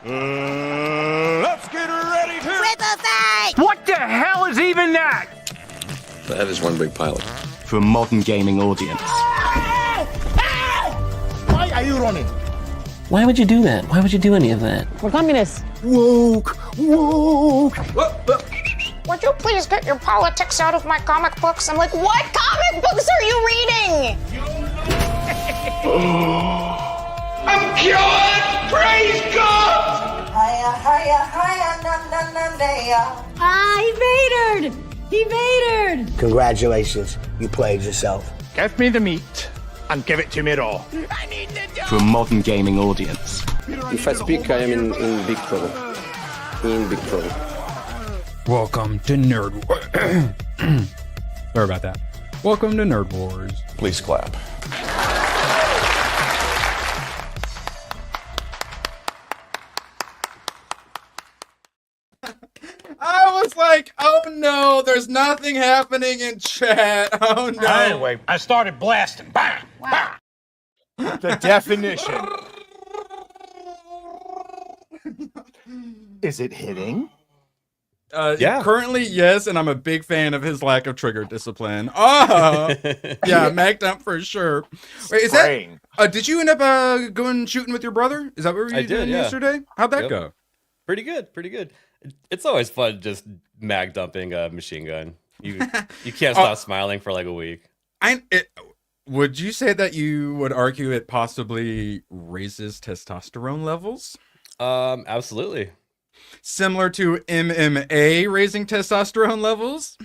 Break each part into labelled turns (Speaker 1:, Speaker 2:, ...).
Speaker 1: Let's get ready to...
Speaker 2: Triple thing!
Speaker 3: What the hell is even that?
Speaker 4: That is one big pilot.
Speaker 3: For a modern gaming audience.
Speaker 1: Why are you running?
Speaker 5: Why would you do that? Why would you do any of that?
Speaker 6: We're communists.
Speaker 1: Woke.
Speaker 6: Would you please get your politics out of my comic books? I'm like, what comic books are you reading?
Speaker 7: I'm cured! Praise God!
Speaker 2: Hiya, hiya, hiya, na na na na.
Speaker 8: Ah, he vatored! He vatored!
Speaker 9: Congratulations, you played yourself.
Speaker 1: Give me the meat and give it to me raw.
Speaker 3: For a modern gaming audience.
Speaker 4: If I speak, I am in big trouble. In big trouble.
Speaker 10: Welcome to Nerd Wars. Sorry about that. Welcome to Nerd Wars.
Speaker 4: Please clap.
Speaker 11: I was like, oh no, there's nothing happening in chat. Oh no.
Speaker 1: Anyway, I started blasting. Bang! Bang! The definition. Is it hitting?
Speaker 11: Yeah. Currently, yes, and I'm a big fan of his lack of trigger discipline. Oh, yeah, Mac Dump for sure. Wait, is that? Did you end up going shooting with your brother? Is that what you did yesterday? How'd that go?
Speaker 12: Pretty good, pretty good. It's always fun just mag dumping a machine gun. You can't stop smiling for like a week.
Speaker 11: Would you say that you would argue it possibly raises testosterone levels?
Speaker 12: Absolutely.
Speaker 11: Similar to MMA raising testosterone levels?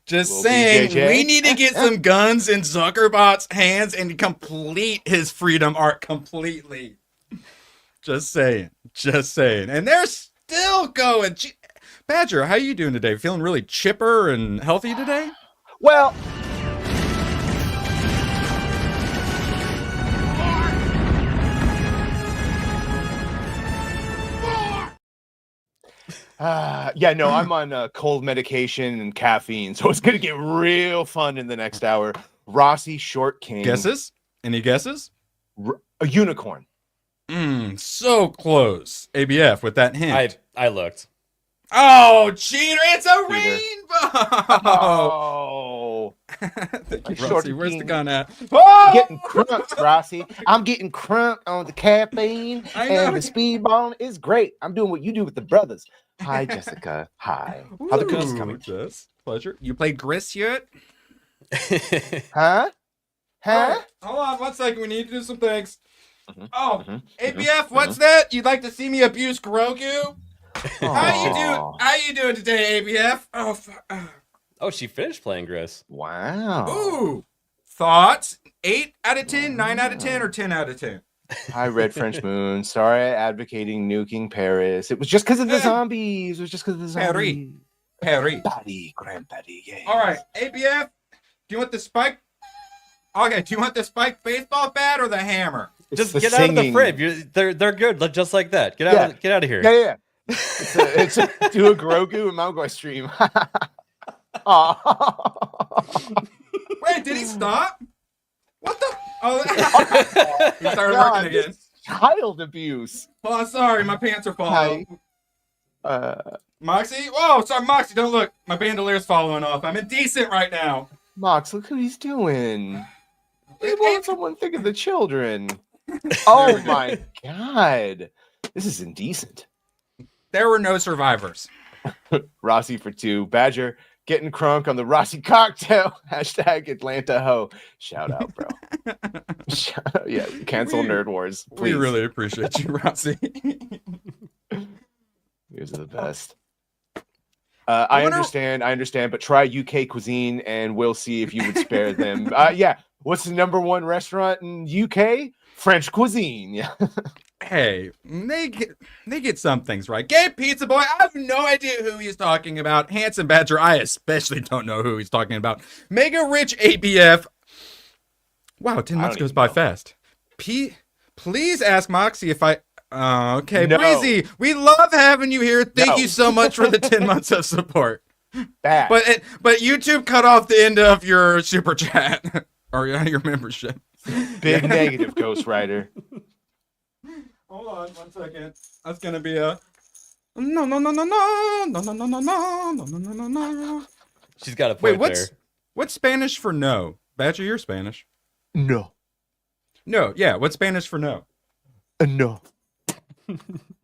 Speaker 11: Just saying, we need to get some guns in Zuckerbot's hands and complete his freedom arc completely. Just saying. And they're still going. Badger, how you doing today? Feeling really chipper and healthy today?
Speaker 1: Well, yeah, no, I'm on cold medication and caffeine, so it's going to get real fun in the next hour. Rossi, Short King.
Speaker 11: Guesses? Any guesses?
Speaker 1: A unicorn.
Speaker 11: So close. ABF with that hint.
Speaker 12: I looked.
Speaker 11: Oh, cheater! It's a rainbow!
Speaker 1: Oh.
Speaker 11: Thank you, Rossi. Where's the gun at?
Speaker 1: I'm getting crunked, Rossi. I'm getting crunked on the caffeine and the speed ball. It's great. I'm doing what you do with the brothers. Hi, Jessica. Hi. How the cookies coming?
Speaker 11: Jess, pleasure. You played Gris yet?
Speaker 1: Huh?
Speaker 11: Right, hold on 1 second. We need to do some things. ABF, what's that? You'd like to see me abuse Grogu? How you doing today, ABF? Oh, fuck.
Speaker 12: Oh, she finished playing Gris.
Speaker 1: Wow.
Speaker 11: Ooh. Thoughts? 8 out of 10, 9 out of 10, or 10 out of 10?
Speaker 1: Hi, Red French Moon. Sorry advocating nuking Paris. It was just because of the zombies. It was just because of the zombies.
Speaker 11: Perry.
Speaker 1: Patty, grandpatty, yeah.
Speaker 11: All right, ABF, do you want the spike? Okay, do you want the spiked baseball bat or the hammer?
Speaker 12: Just get out of the frame. They're good, just like that. Get out of here.
Speaker 1: Yeah. It's a do a Grogu and Mount stream.
Speaker 11: Wait, did he stop? What the? Oh, he started working again.
Speaker 1: Child abuse.
Speaker 11: Oh, sorry, my pants are falling. Moxie? Whoa, sorry, Moxie, don't look. My bandoleer's falling off. I'm indecent right now.
Speaker 1: Mox, look what he's doing. We want someone think of the children. Oh my god. This is indecent.
Speaker 11: There were no survivors.
Speaker 1: Rossi for 2. Badger getting crunk on the Rossi cocktail. Hashtag Atlanta ho. Shout out, bro. Yeah, cancel Nerd Wars. Please.
Speaker 11: We really appreciate you, Rossi.
Speaker 1: Yours are the best. I understand, but try UK cuisine and we'll see if you would spare them. Yeah. What's the #1 restaurant in UK? French cuisine. Yeah.
Speaker 11: Hey, they get some things right. Gay Pizza Boy, I have no idea who he's talking about. Handsome Badger, I especially don't know who he's talking about. Mega Rich ABF. Wow, 10 months goes by fast. Please ask Moxie if I... okay, no. Breezy, we love having you here. Thank you so much for the 10 months of support.
Speaker 1: Bad.
Speaker 11: But YouTube cut off the end of your super chat. Or your membership.
Speaker 1: Big negative, Ghost Rider.
Speaker 11: Hold on 1 second. That's gonna be a no no no no no no no no no no no no no no.
Speaker 12: She's got a point there.
Speaker 11: What's Spanish for no? Badger, you're Spanish.
Speaker 1: No.
Speaker 11: No, yeah. What's Spanish for no?
Speaker 1: No.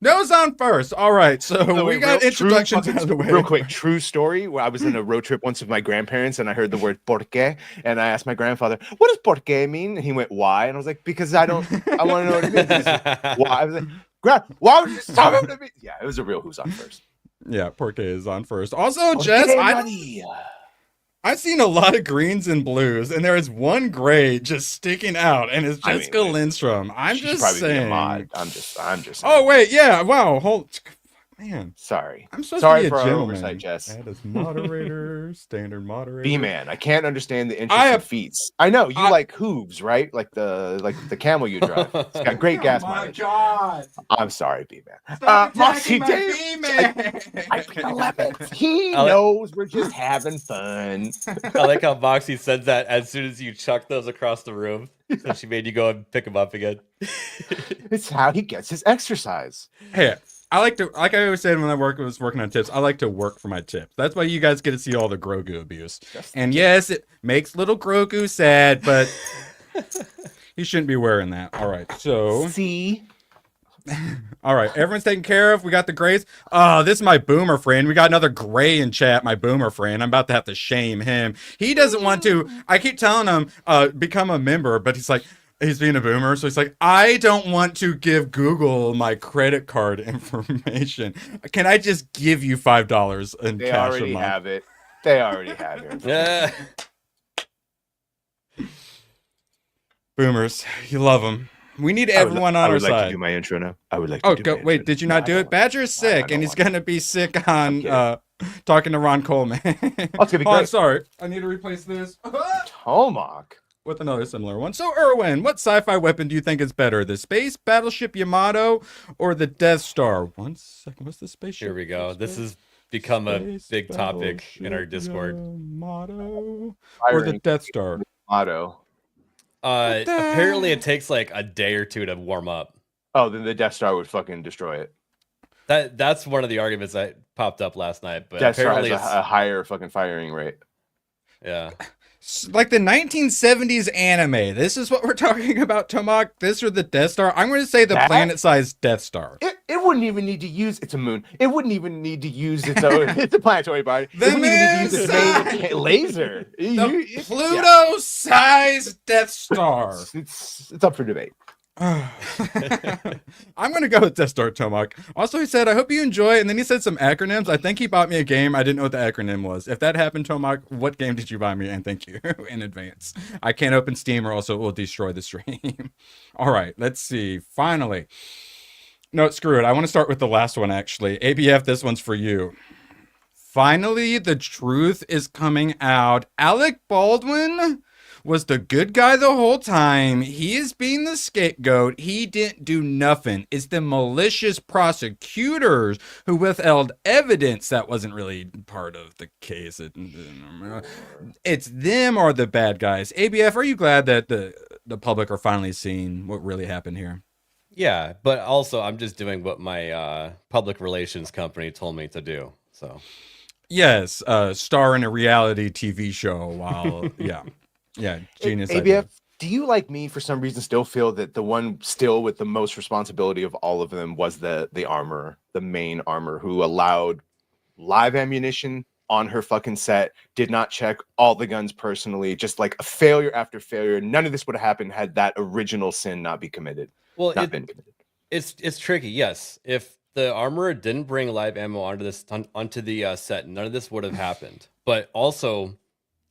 Speaker 11: No's on first. All right, so we got introductions out of the way.
Speaker 1: Real quick, true story. Where I was in a road trip once with my grandparents, and I heard the word "porque," and I asked my grandfather, "What does "porque" mean?" And he went, "Why?" And I was like, "Because I want to know what it means." Like, why? I was like, "Grand, why would you stop him to me?" Yeah, it was a real who's on first.
Speaker 11: Yeah, porque is on first. Also, Jess, I've seen a lot of greens and blues, and there is one gray just sticking out, and it's Jessica Lindstrom. I'm just saying.
Speaker 1: I'm just.
Speaker 11: Oh wait, yeah. Wow. Man.
Speaker 1: Sorry.
Speaker 11: I'm supposed
Speaker 1: Sorry
Speaker 11: to be
Speaker 1: for
Speaker 11: a
Speaker 1: our
Speaker 11: gentleman.
Speaker 1: oversight, Jess.
Speaker 11: That is moderator, standard moderator.
Speaker 1: B-man, I can't understand the interesting feats. I know you like hooves, right? Like the camel you drive. It's got great gas mileage.
Speaker 11: God.
Speaker 1: I'm sorry, B-man.
Speaker 11: Stop
Speaker 1: Moxie,
Speaker 11: attacking my B-man.
Speaker 1: I picked 11th. He knows we're just having fun.
Speaker 12: I like how Moxie said that as soon as you chuck those across the room. So she made you go and pick them up again.
Speaker 1: It's how he gets his exercise.
Speaker 11: Hey, I like I always said when I was working on tips, I like to work for my tips. That's why you guys get to see all the Grogu abuse. And yes, it makes little Grogu sad, but he shouldn't be wearing that. All right, so
Speaker 1: see.
Speaker 11: All right, everyone's taken care of. We got the grays. Oh, this is my boomer friend. We got another gray in chat, my boomer friend. I'm about to have to shame him. He doesn't want to. I keep telling him become a member, but he's like, he's being a boomer, so he's like, I don't want to give Google my credit card information. Can I just give you $5 in
Speaker 1: They
Speaker 11: cash
Speaker 1: already
Speaker 11: a month?
Speaker 1: have it. They already have it.
Speaker 12: Yeah.
Speaker 11: Boomers, you love them. We need everyone on our
Speaker 1: I would like
Speaker 11: side.
Speaker 1: to do my intro now. I would like to
Speaker 11: Oh,
Speaker 1: do
Speaker 11: go
Speaker 1: my
Speaker 11: wait!
Speaker 1: intro.
Speaker 11: Did you not do it? Badger's sick, and he's gonna be sick on talking to Ron Coleman.
Speaker 1: Oh, it's gonna be
Speaker 11: Oh, I'm
Speaker 1: great.
Speaker 11: sorry. I need to replace this
Speaker 1: Tomahawk.
Speaker 11: with another similar one. So, Erwin, what sci-fi weapon do you think is better, the space battleship Yamato or the Death Star? 1 second. What's the spaceship?
Speaker 12: Here we go. This has become a big topic in our Discord.
Speaker 11: Yamato or the Death Star?
Speaker 1: Yamato.
Speaker 12: Apparently it takes like a day or two to warm up.
Speaker 1: Oh, then the Death Star would fucking destroy it.
Speaker 12: That's one of the arguments that popped up last night. But
Speaker 1: Death Star
Speaker 12: apparently
Speaker 1: has a higher fucking firing rate.
Speaker 12: Yeah.
Speaker 11: Like the 1970s anime. This is what we're talking about, Tomahawk. This or the Death Star? I'm going to say the planet-sized Death Star.
Speaker 1: It wouldn't even need to use. It's a moon. It wouldn't even need to use its own. It's a planetary body. It wouldn't even need to use its main laser.
Speaker 11: The Pluto-sized Death Star.
Speaker 1: It's up for debate.
Speaker 11: I'm going to go with Death Star, Tomahawk. Also, he said, I hope you enjoy. And then he said some acronyms. I think he bought me a game. I didn't know what the acronym was. If that happened, Tomahawk, what game did you buy me? And thank you in advance. I can't open Steam or else it will destroy the stream. All right, let's see. Finally. No, screw it. I want to start with the last one, actually. ABF, this one's for you. Finally, the truth is coming out. Alec Baldwin was the good guy the whole time. He is being the scapegoat. He didn't do nothing. It's the malicious prosecutors who withheld evidence that wasn't really part of the case. It's them or the bad guys. ABF, are you glad that the public are finally seeing what really happened here?
Speaker 12: Yeah, but also I'm just doing what my public relations company told me to do. So
Speaker 11: yes, star in a reality TV show while yeah, genius
Speaker 1: ABF,
Speaker 11: idea.
Speaker 1: do you, like me, for some reason still feel that the one still with the most responsibility of all of them was the armorer, the main armorer, who allowed live ammunition on her fucking set, did not check all the guns personally, just like a failure after failure. None of this would have happened had that original sin not be committed.
Speaker 12: Well,
Speaker 1: been committed.
Speaker 12: It's tricky. Yes, if the armorer didn't bring live ammo onto the set, none of this would have happened. But also,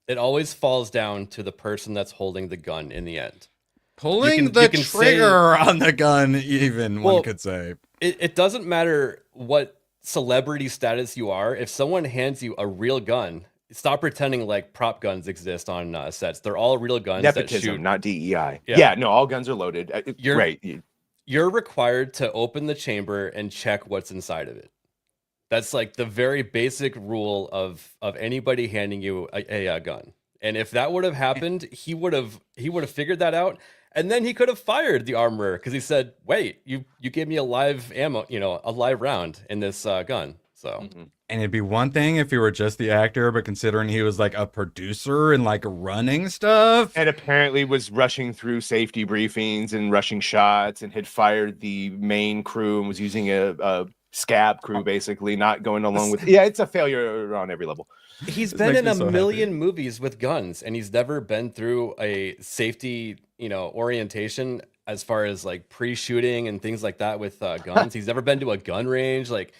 Speaker 12: it always falls down to the person that's holding the gun in the end.
Speaker 11: Pulling the trigger on the gun, even, one could say.
Speaker 12: It doesn't matter what celebrity status you are. If someone hands you a real gun, stop pretending like prop guns exist on sets. They're all real guns.
Speaker 1: Nepotism,
Speaker 12: that shoot.
Speaker 1: not DEI. Yeah, no, all guns are loaded.
Speaker 12: You're required to open the chamber and check what's inside of it. That's like the very basic rule of anybody handing you a gun. And if that would have happened, he would have figured that out. And then he could have fired the armorer because he said, "Wait, you gave me a live ammo, a live round in this gun." So,
Speaker 11: and it'd be one thing if he were just the actor, but considering he was like a producer and like running stuff,
Speaker 1: and apparently was rushing through safety briefings and rushing shots, and had fired the main crew and was using a scab crew, basically not going along with. Yeah, it's a failure on every level.
Speaker 12: He's been in a million movies with guns, and he's never been through a safety, orientation as far as like pre-shooting and things like that with guns. He's never been to a gun range. Like,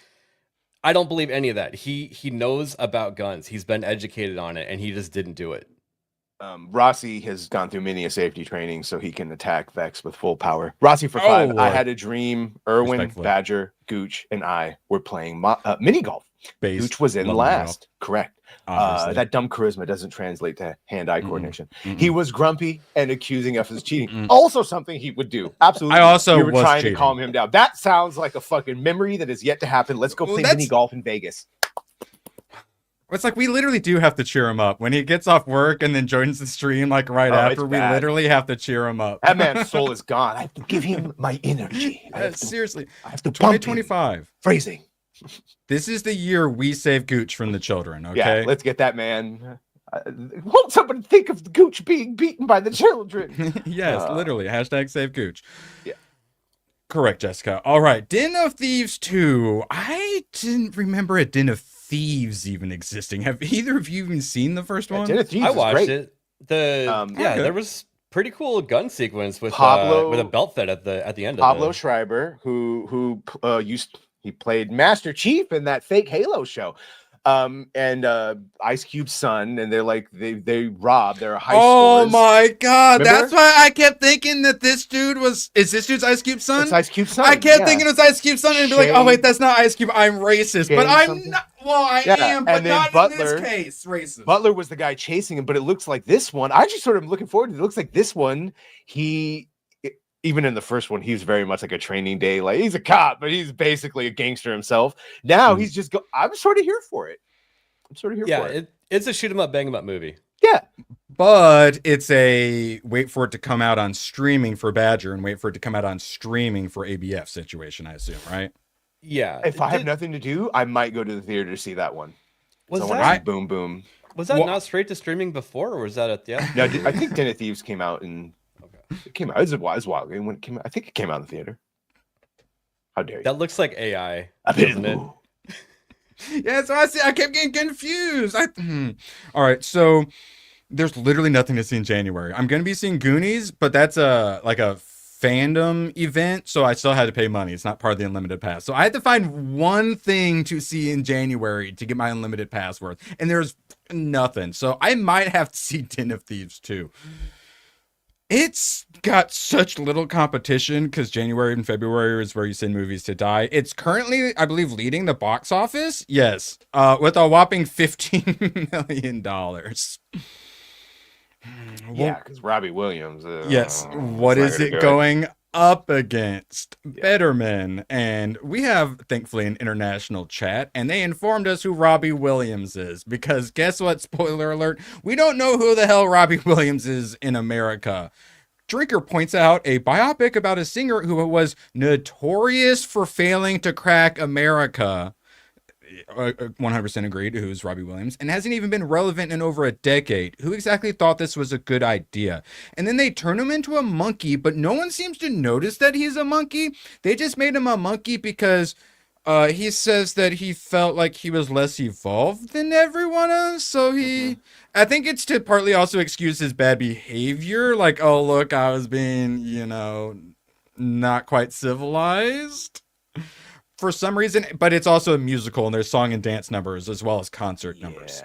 Speaker 12: I don't believe any of that. He knows about guns. He's been educated on it, and he just didn't do it.
Speaker 1: Rossi has gone through many a safety training so he can attack Vex with full power. Rossi for 5. I had a dream. Erwin, Badger, Gooch, and I were playing mini golf. Gooch was in last. Correct. That dumb charisma doesn't translate to hand-eye coordination. He was grumpy and accusing us of cheating. Also something he would do. Absolutely.
Speaker 11: I also
Speaker 1: we were
Speaker 11: was
Speaker 1: trying
Speaker 11: cheating.
Speaker 1: to calm him down. That sounds like a fucking memory that is yet to happen. Let's go play mini golf in Vegas.
Speaker 11: It's like we literally do have to cheer him up when he gets off work and then joins the stream like right after. We literally have to cheer him up.
Speaker 1: That man's soul is gone. I have to give him my energy.
Speaker 11: Seriously.
Speaker 1: I have to
Speaker 11: 2025.
Speaker 1: Phrasing.
Speaker 11: This is the year we save Gooch from the children, okay?
Speaker 1: Yeah, let's get that man. Won't somebody think of Gooch being beaten by the children?
Speaker 11: Yes, literally. Hashtag save Gooch.
Speaker 1: Yeah.
Speaker 11: Correct, Jessica. All right. Den of Thieves 2. I didn't remember a Den of Thieves even existing. Have either of you even seen the first one?
Speaker 1: Den of Thieves
Speaker 12: I watched
Speaker 1: great.
Speaker 12: it. There was pretty cool gun sequence with
Speaker 1: Pablo,
Speaker 12: with a belt fed at the end.
Speaker 1: Pablo Schreiber, who he played Master Chief in that fake Halo show. And Ice Cube's son, and they're like they rob. They're high
Speaker 11: Oh
Speaker 1: scores.
Speaker 11: my god,
Speaker 1: Remember?
Speaker 11: that's why I kept thinking that this dude is this dude's Ice Cube's son?
Speaker 1: It's Ice Cube's son.
Speaker 11: I kept thinking it was Ice Cube's son and be like, oh wait, that's not Ice Cube. I'm racist. But I'm
Speaker 1: something.
Speaker 11: not. Well, I am, but
Speaker 1: and then
Speaker 11: not
Speaker 1: Butler,
Speaker 11: in this case, racist.
Speaker 1: Butler was the guy chasing him, but it looks like this one. I just sort of looking forward to it. It looks like this one, even in the first one, he was very much like a training day. Like he's a cop, but he's basically a gangster himself. Now he's just I'm sort of here for it. I'm sort of here for it.
Speaker 12: It's a shoot 'em up, bang 'em up movie.
Speaker 1: Yeah.
Speaker 11: But it's a wait for it to come out on streaming for Badger and wait for it to come out on streaming for ABF situation, I assume, right?
Speaker 12: Yeah.
Speaker 1: If I have nothing to do, I might go to the theater to see that one.
Speaker 12: Was
Speaker 1: so
Speaker 12: that
Speaker 1: Boom Boom?
Speaker 12: Was that not straight to streaming before, or was that at the end?
Speaker 1: No, I think Den of Thieves came out in. It came out. It was a while ago when it came out. I think it came out in the theater. How dare you?
Speaker 12: That looks like AI,
Speaker 1: I bet
Speaker 12: doesn't it?
Speaker 11: Yeah, so I kept getting confused. All right, so there's literally nothing to see in January. I'm gonna be seeing Goonies, but that's a fandom event, so I still had to pay money. It's not part of the unlimited pass. So I had to find one thing to see in January to get my unlimited pass worth, and there's nothing. So I might have to see Den of Thieves too. It's got such little competition because January and February is where you send movies to die. It's currently, I believe, leading the box office. Yes, with a whopping $15 million.
Speaker 1: Yeah, because Robbie Williams.
Speaker 11: Yes. What is it going up against? Better Men. And we have, thankfully, an international chat, and they informed us who Robbie Williams is. Because guess what? Spoiler alert. We don't know who the hell Robbie Williams is in America. Drinker points out a biopic about a singer who was notorious for failing to crack America. 100% agreed, who's Robbie Williams, and hasn't even been relevant in over a decade. Who exactly thought this was a good idea? And then they turn him into a monkey, but no one seems to notice that he's a monkey. They just made him a monkey because he says that he felt like he was less evolved than everyone else. So I think it's to partly also excuse his bad behavior. Like, oh, look, I was being, not quite civilized. For some reason, but it's also a musical and there's song and dance numbers as well as concert numbers.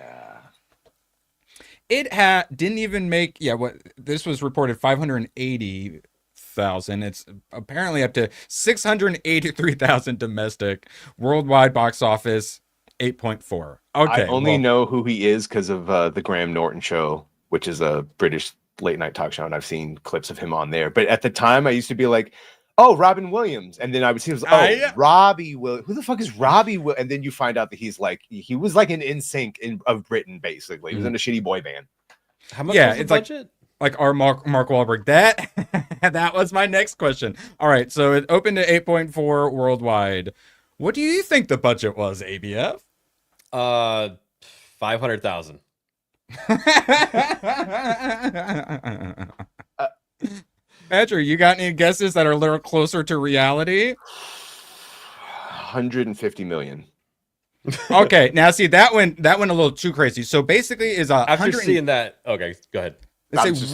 Speaker 11: It didn't even make this was reported 580,000. It's apparently up to 683,000 domestic. Worldwide box office 8.4. Okay.
Speaker 1: I only know who he is because of the Graham Norton show, which is a British late night talk show, and I've seen clips of him on there. But at the time, I used to be like, oh, Robin Williams. And then I would see, Robbie Williams. Who the fuck is Robbie Williams? And then you find out that he was like an NSYNC of Britain, basically. He was in a shitty boy band.
Speaker 12: How much was the budget?
Speaker 11: Like our Mark Wahlberg. That That was my next question. All right, so it opened at 8.4 worldwide. What do you think the budget was, ABF?
Speaker 12: 500,000.
Speaker 11: Badger, you got any guesses that are a little closer to reality?
Speaker 1: 150 million.
Speaker 11: Okay, now see that went a little too crazy. So basically, is
Speaker 12: After seeing that, okay, go ahead.
Speaker 11: It's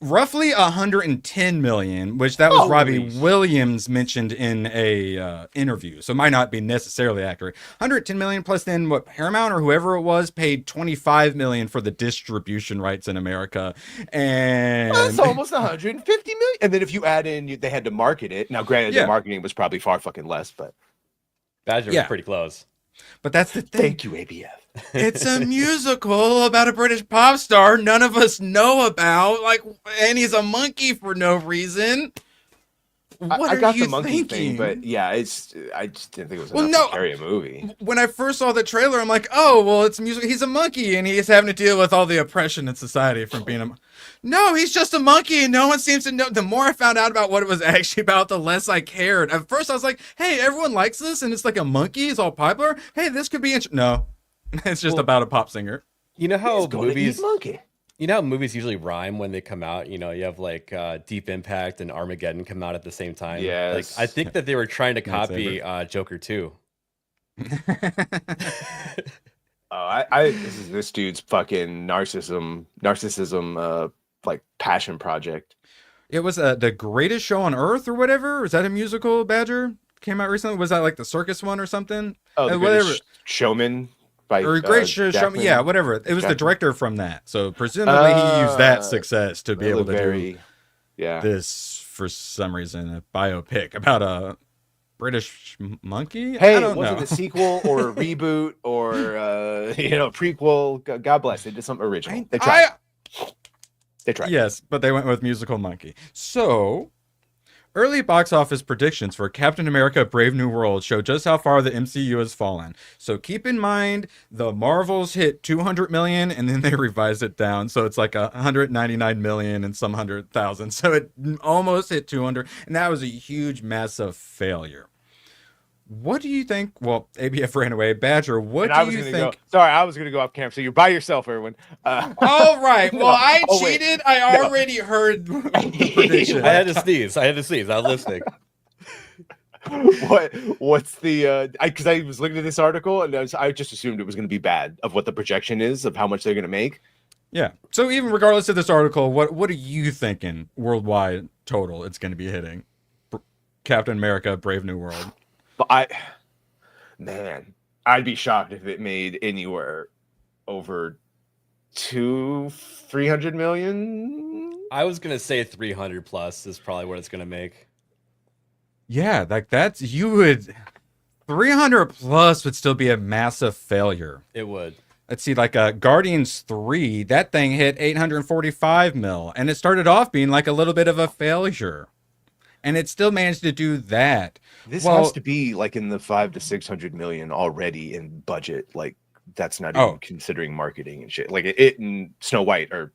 Speaker 11: roughly 110 million, which that was Robbie Williams mentioned in a interview. So it might not be necessarily accurate. 110 million plus then what Paramount or whoever it was paid 25 million for the distribution rights in America. And
Speaker 1: that's almost 150 million. And then if you add in, they had to market it. Now, granted, the marketing was probably far fucking less, but
Speaker 12: Badger was pretty close.
Speaker 11: But that's the thing.
Speaker 1: Thank you, ABF.
Speaker 11: It's a musical about a British pop star none of us know about. Like, and he's a monkey for no reason.
Speaker 1: I got the monkey thing, but yeah, I just didn't think it was enough to carry a movie.
Speaker 11: When I first saw the trailer, I'm like, oh, well, it's music. He's a monkey, and he's having to deal with all the oppression in society from being a. No, he's just a monkey, and no one seems to know. The more I found out about what it was actually about, the less I cared. At first, I was like, hey, everyone likes this, and it's like a monkey. It's all popular. Hey, this could be interesting. No, it's just about a pop singer.
Speaker 12: You know how movies. You know how movies usually rhyme when they come out? You know, you have like Deep Impact and Armageddon come out at the same time.
Speaker 1: Yes.
Speaker 12: Like, I think that they were trying to copy Joker 2.
Speaker 1: This dude's fucking narcissism, like passion project.
Speaker 11: It was The Greatest Show on Earth or whatever. Is that a musical, Badger? Came out recently? Was that like the circus one or something?
Speaker 1: Oh, The Greatest Showman.
Speaker 11: Or Great Showman, yeah, whatever. It was the director from that, so presumably he used that success to be able to do this for some reason, a biopic about a British monkey.
Speaker 1: Hey,
Speaker 11: I don't
Speaker 1: was
Speaker 11: know.
Speaker 1: it a sequel or a reboot or prequel? God bless. They did something original. They tried. They tried.
Speaker 11: Yes, but they went with musical monkey. So. Early box office predictions for Captain America Brave New World show just how far the MCU has fallen. So keep in mind, the Marvels hit 200 million and then they revised it down. So it's like 199 million and some 100,000. So it almost hit 200. And that was a huge, massive failure. What do you think? Well, ABF ran away. Badger, what do you think?
Speaker 1: Sorry, I was going to go off camera. So you're by yourself, Erwin.
Speaker 11: All right. Well, I cheated. Wait. I already heard the prediction.
Speaker 12: I had to sneeze. I was listening.
Speaker 1: What's the? Because I was looking at this article and I just assumed it was going to be bad of what the projection is of how much they're going to make.
Speaker 11: Yeah. So even regardless of this article, what are you thinking worldwide total it's going to be hitting? Captain America: Brave New World.
Speaker 1: But I'd be shocked if it made anywhere over 300 million.
Speaker 12: I was gonna say 300 plus is probably what it's gonna make.
Speaker 11: Yeah, like 300 plus would still be a massive failure.
Speaker 12: It would.
Speaker 11: Let's see, like Guardians 3, that thing hit 845 mil, and it started off being like a little bit of a failure. And it still managed to do that.
Speaker 1: This has to be like in the 500 to 600 million already in budget. Like that's not even considering marketing and shit. Like it and Snow White are.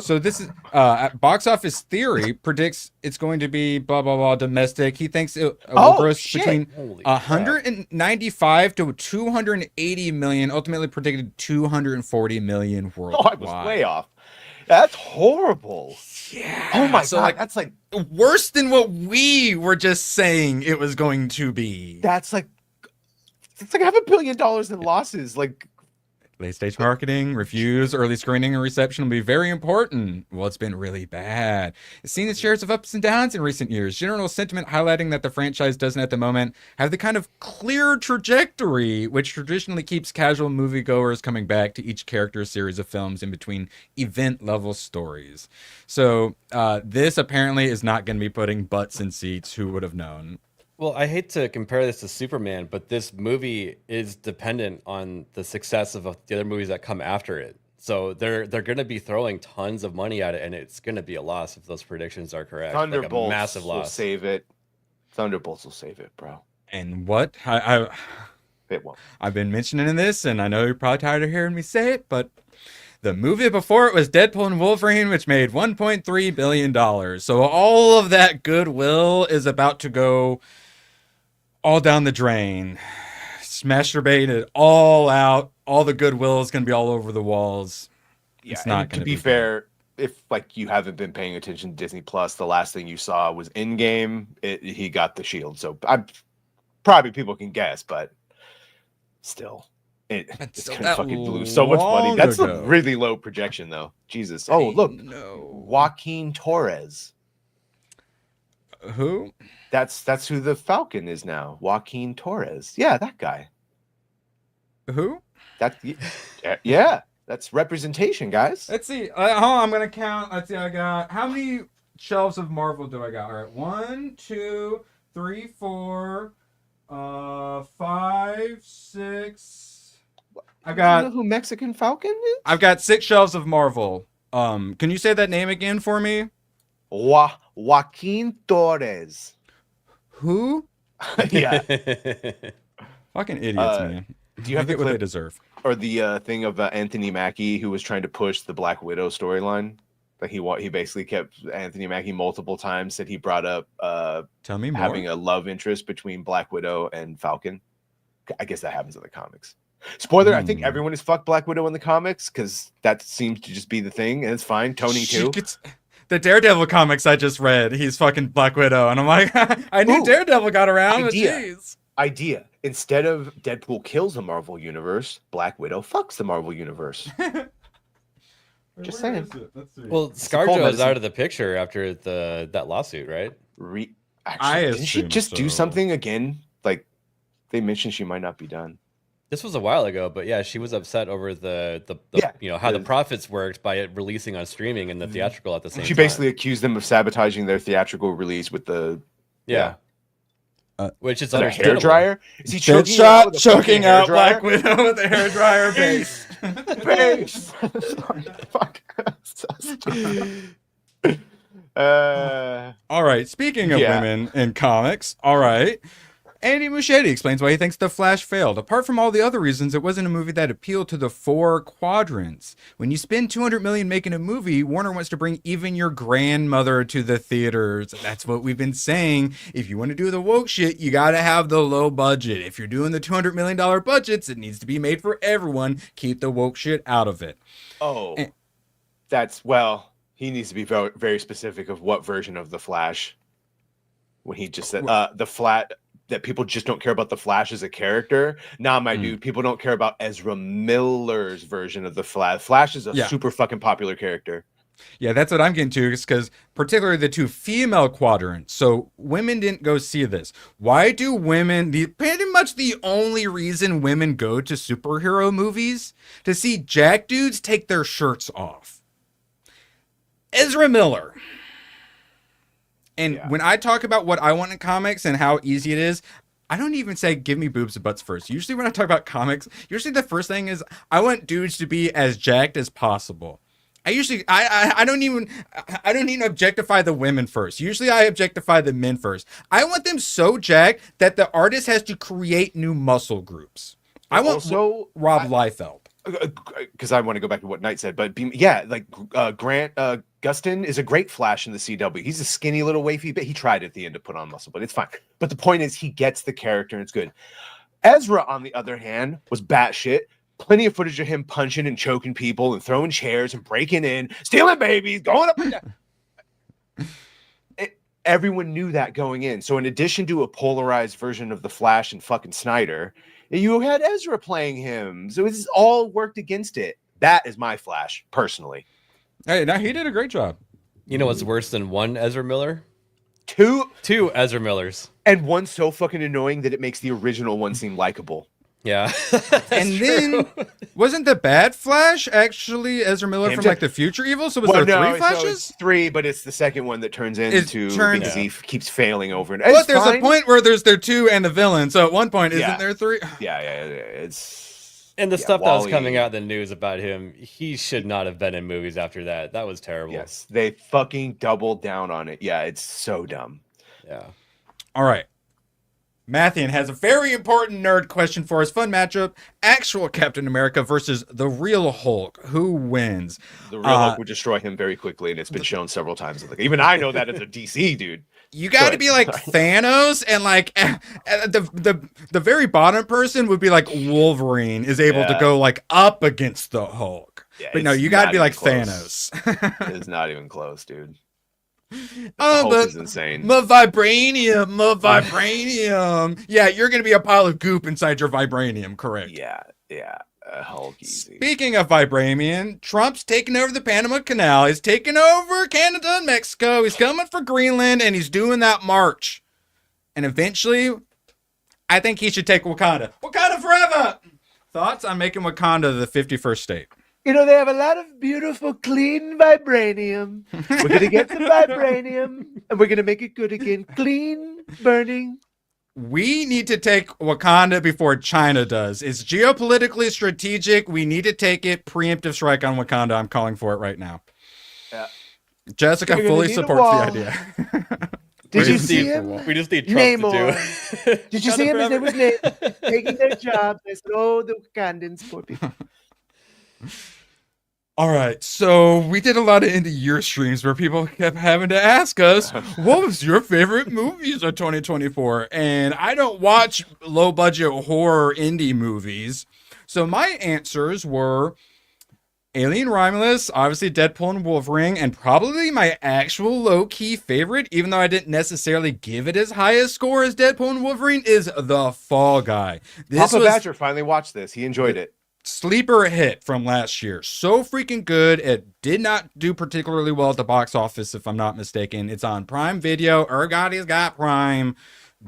Speaker 11: So this is Box Office Theory predicts it's going to be blah blah blah domestic. He thinks it will gross between 195 to 280 million. Ultimately predicted 240 million worldwide.
Speaker 1: Oh, I was way off. That's horrible.
Speaker 11: Yeah.
Speaker 1: Oh my god. That's like
Speaker 11: worse than what we were just saying it was going to be.
Speaker 1: It's like $500 million in losses. Like
Speaker 11: late stage marketing, reviews, early screening, and reception will be very important. Well, it's been really bad. It's seen its shares of ups and downs in recent years. General sentiment highlighting that the franchise doesn't at the moment have the kind of clear trajectory which traditionally keeps casual moviegoers coming back to each character's series of films in between event level stories. So this apparently is not going to be putting butts in seats. Who would have known?
Speaker 12: Well, I hate to compare this to Superman, but this movie is dependent on the success of the other movies that come after it. So they're going to be throwing tons of money at it, and it's going to be a loss if those predictions are correct.
Speaker 1: Thunderbolts
Speaker 12: like a massive loss.
Speaker 1: Will save it. Thunderbolts will save it, bro.
Speaker 11: And what?
Speaker 1: It won't.
Speaker 11: I've been mentioning this, and I know you're probably tired of hearing me say it, but The movie before it was Deadpool and Wolverine, which made $1.3 billion. So all of that goodwill is about to go all down the drain. Masturbate it all out. All the goodwill is going to be all over the walls.
Speaker 1: Yeah,
Speaker 11: it's not
Speaker 1: going
Speaker 11: to
Speaker 1: be fair. If like you haven't been paying attention to Disney Plus, the last thing you saw was Endgame. He got the shield, so I'm probably people can guess, but still, it's gonna fucking lose so much money. That's a really low projection, though. Jesus. Oh, look, Joaquin Torres.
Speaker 11: Who?
Speaker 1: That's who the Falcon is now. Joaquin Torres. Yeah, that guy.
Speaker 11: Who?
Speaker 1: Yeah. That's representation, guys.
Speaker 11: Let's see. Hold on, I'm gonna count. Let's see. I got how many shelves of Marvel do I got? All right, 1, 2, 3, 4, 5, 6. I've got.
Speaker 1: Do you know who Mexican Falcon is?
Speaker 11: I've got 6 shelves of Marvel. Can you say that name again for me?
Speaker 1: Joaquin Torres.
Speaker 11: Who?
Speaker 1: Yeah.
Speaker 11: Fucking idiots, man.
Speaker 1: Do you have
Speaker 11: what they deserve?
Speaker 1: Or the thing of Anthony Mackie, who was trying to push the Black Widow storyline? Like he basically kept Anthony Mackie multiple times, said he brought up
Speaker 11: Tell me more.
Speaker 1: Having a love interest between Black Widow and Falcon. I guess that happens in the comics. Spoiler, I think everyone has fucked Black Widow in the comics because that seems to just be the thing, and it's fine. Tony too.
Speaker 11: The Daredevil comics I just read, he's fucking Black Widow, and I'm like, I knew Daredevil got around, but jeez.
Speaker 1: Idea. Instead of Deadpool kills the Marvel Universe, Black Widow fucks the Marvel Universe. Just saying.
Speaker 12: Well, ScarJo is out of the picture after that lawsuit, right?
Speaker 1: Didn't she just do something again? Like they mentioned she might not be done.
Speaker 12: This was a while ago, but yeah, she was upset over the how the profits worked by it releasing on streaming and the theatrical at the same time.
Speaker 1: She basically accused them of sabotaging their theatrical release with the
Speaker 12: which is
Speaker 1: a
Speaker 12: understandable.
Speaker 1: hairdryer. Is he
Speaker 11: choking out Black Widow with a hairdryer base?
Speaker 1: Base. Fuck.
Speaker 11: All right. Speaking of women in comics, all right. Andy Muschietti explains why he thinks The Flash failed. Apart from all the other reasons, it wasn't a movie that appealed to the 4 quadrants. When you spend $200 million making a movie, Warner wants to bring even your grandmother to the theaters. That's what we've been saying. If you want to do the woke shit, you got to have the low budget. If you're doing the $200 million budgets, it needs to be made for everyone. Keep the woke shit out of it.
Speaker 1: Oh, he needs to be very, very specific of what version of The Flash. When he just said that people just don't care about the Flash as a character. Nah, my dude, people don't care about Ezra Miller's version of the Flash. Flash is a super fucking popular character.
Speaker 11: Yeah, that's what I'm getting to, because particularly the 2 female quadrants. So women didn't go see this. Why do women, pretty much the only reason women go to superhero movies, to see jack dudes take their shirts off. Ezra Miller. And when I talk about what I want in comics and how easy it is, I don't even say give me boobs and butts first. Usually when I talk about comics, the first thing is I want dudes to be as jacked as possible. I don't even objectify the women first. Usually I objectify the men first. I want them so jacked that the artist has to create new muscle groups. I want also Rob Liefeld.
Speaker 1: Because I want to go back to what Knight said, but Grant Gustin is a great Flash in the CW. He's a skinny little wafy bit. He tried at the end to put on muscle, but it's fine. But the point is, he gets the character and it's good. Ezra, on the other hand, was batshit. Plenty of footage of him punching and choking people and throwing chairs and breaking in, stealing babies, going up and down. Everyone knew that going in. So in addition to a polarized version of the Flash and fucking Snyder, you had Ezra playing him. So it's all worked against it. That is my Flash, personally.
Speaker 11: Hey, now he did a great job.
Speaker 12: You know what's worse than one Ezra Miller?
Speaker 1: Two
Speaker 12: Ezra Millers.
Speaker 1: And one so fucking annoying that it makes the original one seem likable.
Speaker 12: Yeah.
Speaker 11: And then, wasn't the bad Flash actually Ezra Miller from like the Future Evil? So was there 3 Flashes?
Speaker 1: So it's 3, but it's the second one that turns into because he keeps failing over and over.
Speaker 11: But there's a point where there's 2 and the villain. So at one point, isn't there 3?
Speaker 1: Yeah. It's
Speaker 12: and the stuff that was coming out in the news about him, he should not have been in movies after that. That was terrible.
Speaker 1: Yes, they fucking doubled down on it. Yeah, it's so dumb.
Speaker 12: Yeah.
Speaker 11: All right. Mathian has a very important nerd question for us. Fun matchup. Actual Captain America versus the real Hulk. Who wins?
Speaker 1: The real Hulk would destroy him very quickly, and it's been shown several times. Even I know that as a DC dude.
Speaker 11: You got to be like Thanos, and like the very bottom person would be like Wolverine is able to go like up against the Hulk. Yeah, but no, you got to be like
Speaker 1: close.
Speaker 11: Thanos.
Speaker 1: It's not even close, dude.
Speaker 11: Oh, but
Speaker 1: is insane.
Speaker 11: My vibranium. Yeah, you're gonna be a pile of goop inside your vibranium, correct?
Speaker 1: Yeah. Hulk easy.
Speaker 11: Speaking of vibranium, Trump's taking over the Panama Canal. He's taking over Canada and Mexico. He's coming for Greenland, and he's doing that march. And eventually, I think he should take Wakanda. Wakanda forever! Thoughts on making Wakanda the 51st state?
Speaker 1: They have a lot of beautiful, clean vibranium. We're going to get the vibranium, and we're going to make it good again. Clean, burning.
Speaker 11: We need to take Wakanda before China does. It's geopolitically strategic. We need to take it. Preemptive strike on Wakanda. I'm calling for it right now. Yeah. Jessica fully supports the idea.
Speaker 1: Did you see him?
Speaker 12: We just need Trump to do.
Speaker 1: Did you see him? His name was Namor. Taking their jobs. They said, oh, the Wakandans, poor people.
Speaker 11: All right, so we did a lot of end of year streams where people kept having to ask us, what was your favorite movies of 2024? And I don't watch low budget horror indie movies. So my answers were Alien Romulus, obviously Deadpool and Wolverine, and probably my actual low key favorite, even though I didn't necessarily give it as high a score as Deadpool and Wolverine, is The Fall Guy.
Speaker 1: Papa Badger finally watched this. He enjoyed it.
Speaker 11: Sleeper hit from last year. So freaking good. It did not do particularly well at the box office, if I'm not mistaken. It's on Prime Video. Ergotti's got Prime.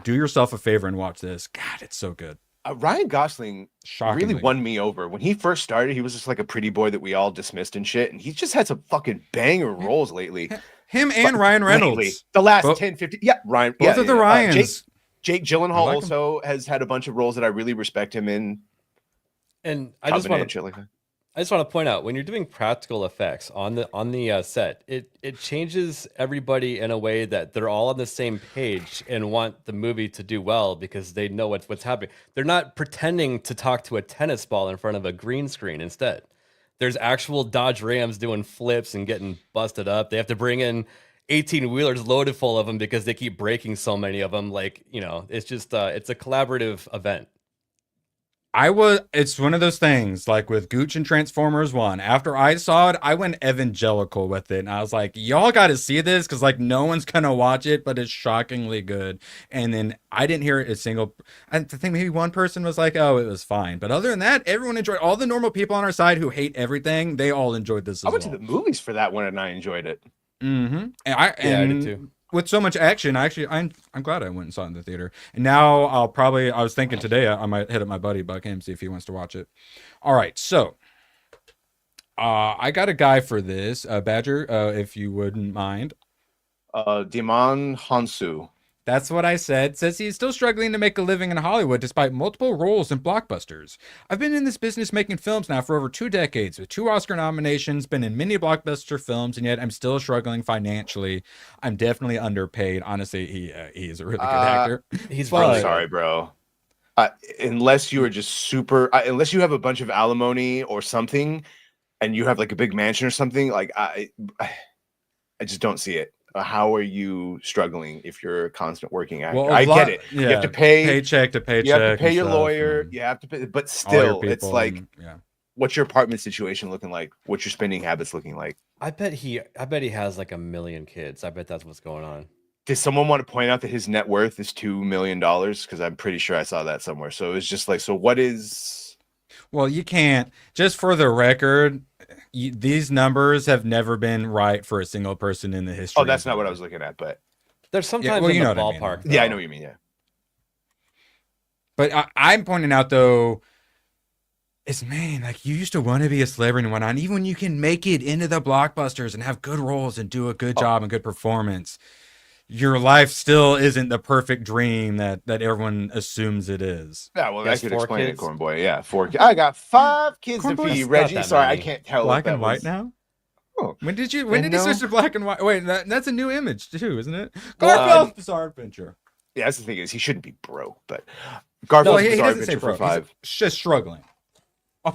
Speaker 11: Do yourself a favor and watch this. God, it's so good.
Speaker 1: Ryan Gosling really won me over. When he first started, he was just like a pretty boy that we all dismissed and shit. And he's just had some fucking banger roles lately.
Speaker 11: Him and Ryan Reynolds.
Speaker 1: The last 10, 15. Yeah, Ryan.
Speaker 11: Both of the Ryans.
Speaker 1: Jake Gyllenhaal also has had a bunch of roles that I really respect him in.
Speaker 12: And I just want to point out, when you're doing practical effects on the set, it changes everybody in a way that they're all on the same page and want the movie to do well because they know what's happening. They're not pretending to talk to a tennis ball in front of a green screen. Instead, there's actual Dodge Rams doing flips and getting busted up. They have to bring in 18 wheelers loaded full of them because they keep breaking so many of them. It's just it's a collaborative event.
Speaker 11: It's one of those things like with Gooch and Transformers 1. After I saw it, I went evangelical with it. And I was like, y'all got to see this because like no one's going to watch it, but it's shockingly good. And then I didn't hear I think maybe one person was like, oh, it was fine. But other than that, everyone enjoyed. All the normal people on our side who hate everything, they all enjoyed this as well.
Speaker 1: I went to the movies for that one and I enjoyed it.
Speaker 11: Mm-hmm. I did too. With so much action, I'm glad I went and saw it in the theater. And now I was thinking today I might hit up my buddy, bug him, see if he wants to watch it. All right, so I got a guy for this, Badger, if you wouldn't mind.
Speaker 1: Dimon Hansu.
Speaker 11: That's what I said. Says he's still struggling to make a living in Hollywood despite multiple roles in blockbusters. I've been in this business making films now for over 2 decades with 2 Oscar nominations, been in many blockbuster films, and yet I'm still struggling financially. I'm definitely underpaid. Honestly, he is a really good actor.
Speaker 1: I'm sorry, bro. Unless you are just super, unless you have a bunch of alimony or something, and you have like a big mansion or something, like I just don't see it. How are you struggling if you're a constant working actor?
Speaker 11: Well,
Speaker 1: I get it. Yeah. You have to pay
Speaker 11: paycheck to paycheck.
Speaker 1: You have to pay your lawyer. You have to pay, but still, it's like, what's your apartment situation looking like? What's your spending habits looking like?
Speaker 12: I bet he has like 1 million kids. I bet that's what's going on.
Speaker 1: Does someone want to point out that his net worth is $2 million? Because I'm pretty sure I saw that somewhere. So it's just like, so what is?
Speaker 11: Well, you can't. Just for the record, these numbers have never been right for a single person in the history.
Speaker 1: Oh, that's not what I was looking at, but
Speaker 12: there's sometimes in the ballpark.
Speaker 1: Yeah, I know what you mean. Yeah,
Speaker 11: but I'm pointing out though, like you used to want to be a celebrity and whatnot. Even when you can make it into the blockbusters and have good roles and do a good job and good performance, your life still isn't the perfect dream that everyone assumes it is.
Speaker 1: Yeah, well, I could explain it, Corn Boy. Yeah, 4 kids. I got 5 kids to feed. Reggie, sorry, I can't tell.
Speaker 11: Black and white now? Oh, when did you switch to black and white? Wait, that's a new image too, isn't it? Garfield's Bizarre Adventure.
Speaker 1: Yeah, that's the thing is he shouldn't be broke, but Garfield's
Speaker 11: he
Speaker 1: Bizarre
Speaker 11: doesn't say
Speaker 1: Adventure for
Speaker 11: broke.
Speaker 1: $5.
Speaker 11: He's just struggling.
Speaker 12: I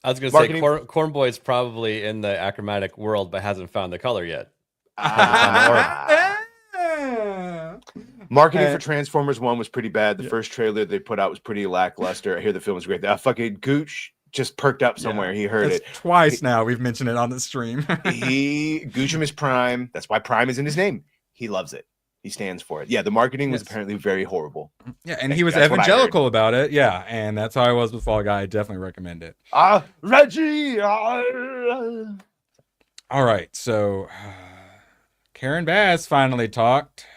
Speaker 12: was gonna
Speaker 1: Marketing-
Speaker 12: say Corn Boy's probably in the achromatic world, but hasn't found the color yet.
Speaker 1: Marketing for Transformers 1 was pretty bad. The first trailer they put out was pretty lackluster. I hear the film is great. Fucking Gooch just perked up somewhere. He heard it
Speaker 11: twice now. We've mentioned it on the stream.
Speaker 1: Goochum is Prime. That's why Prime is in his name. He loves it. He stands for it. Yeah, the marketing was apparently very horrible.
Speaker 11: Yeah, and he was evangelical about it. Yeah, and that's how I was with Fall Guy. I definitely recommend it.
Speaker 1: Reggie!
Speaker 11: All right, so Karen Bass finally talked.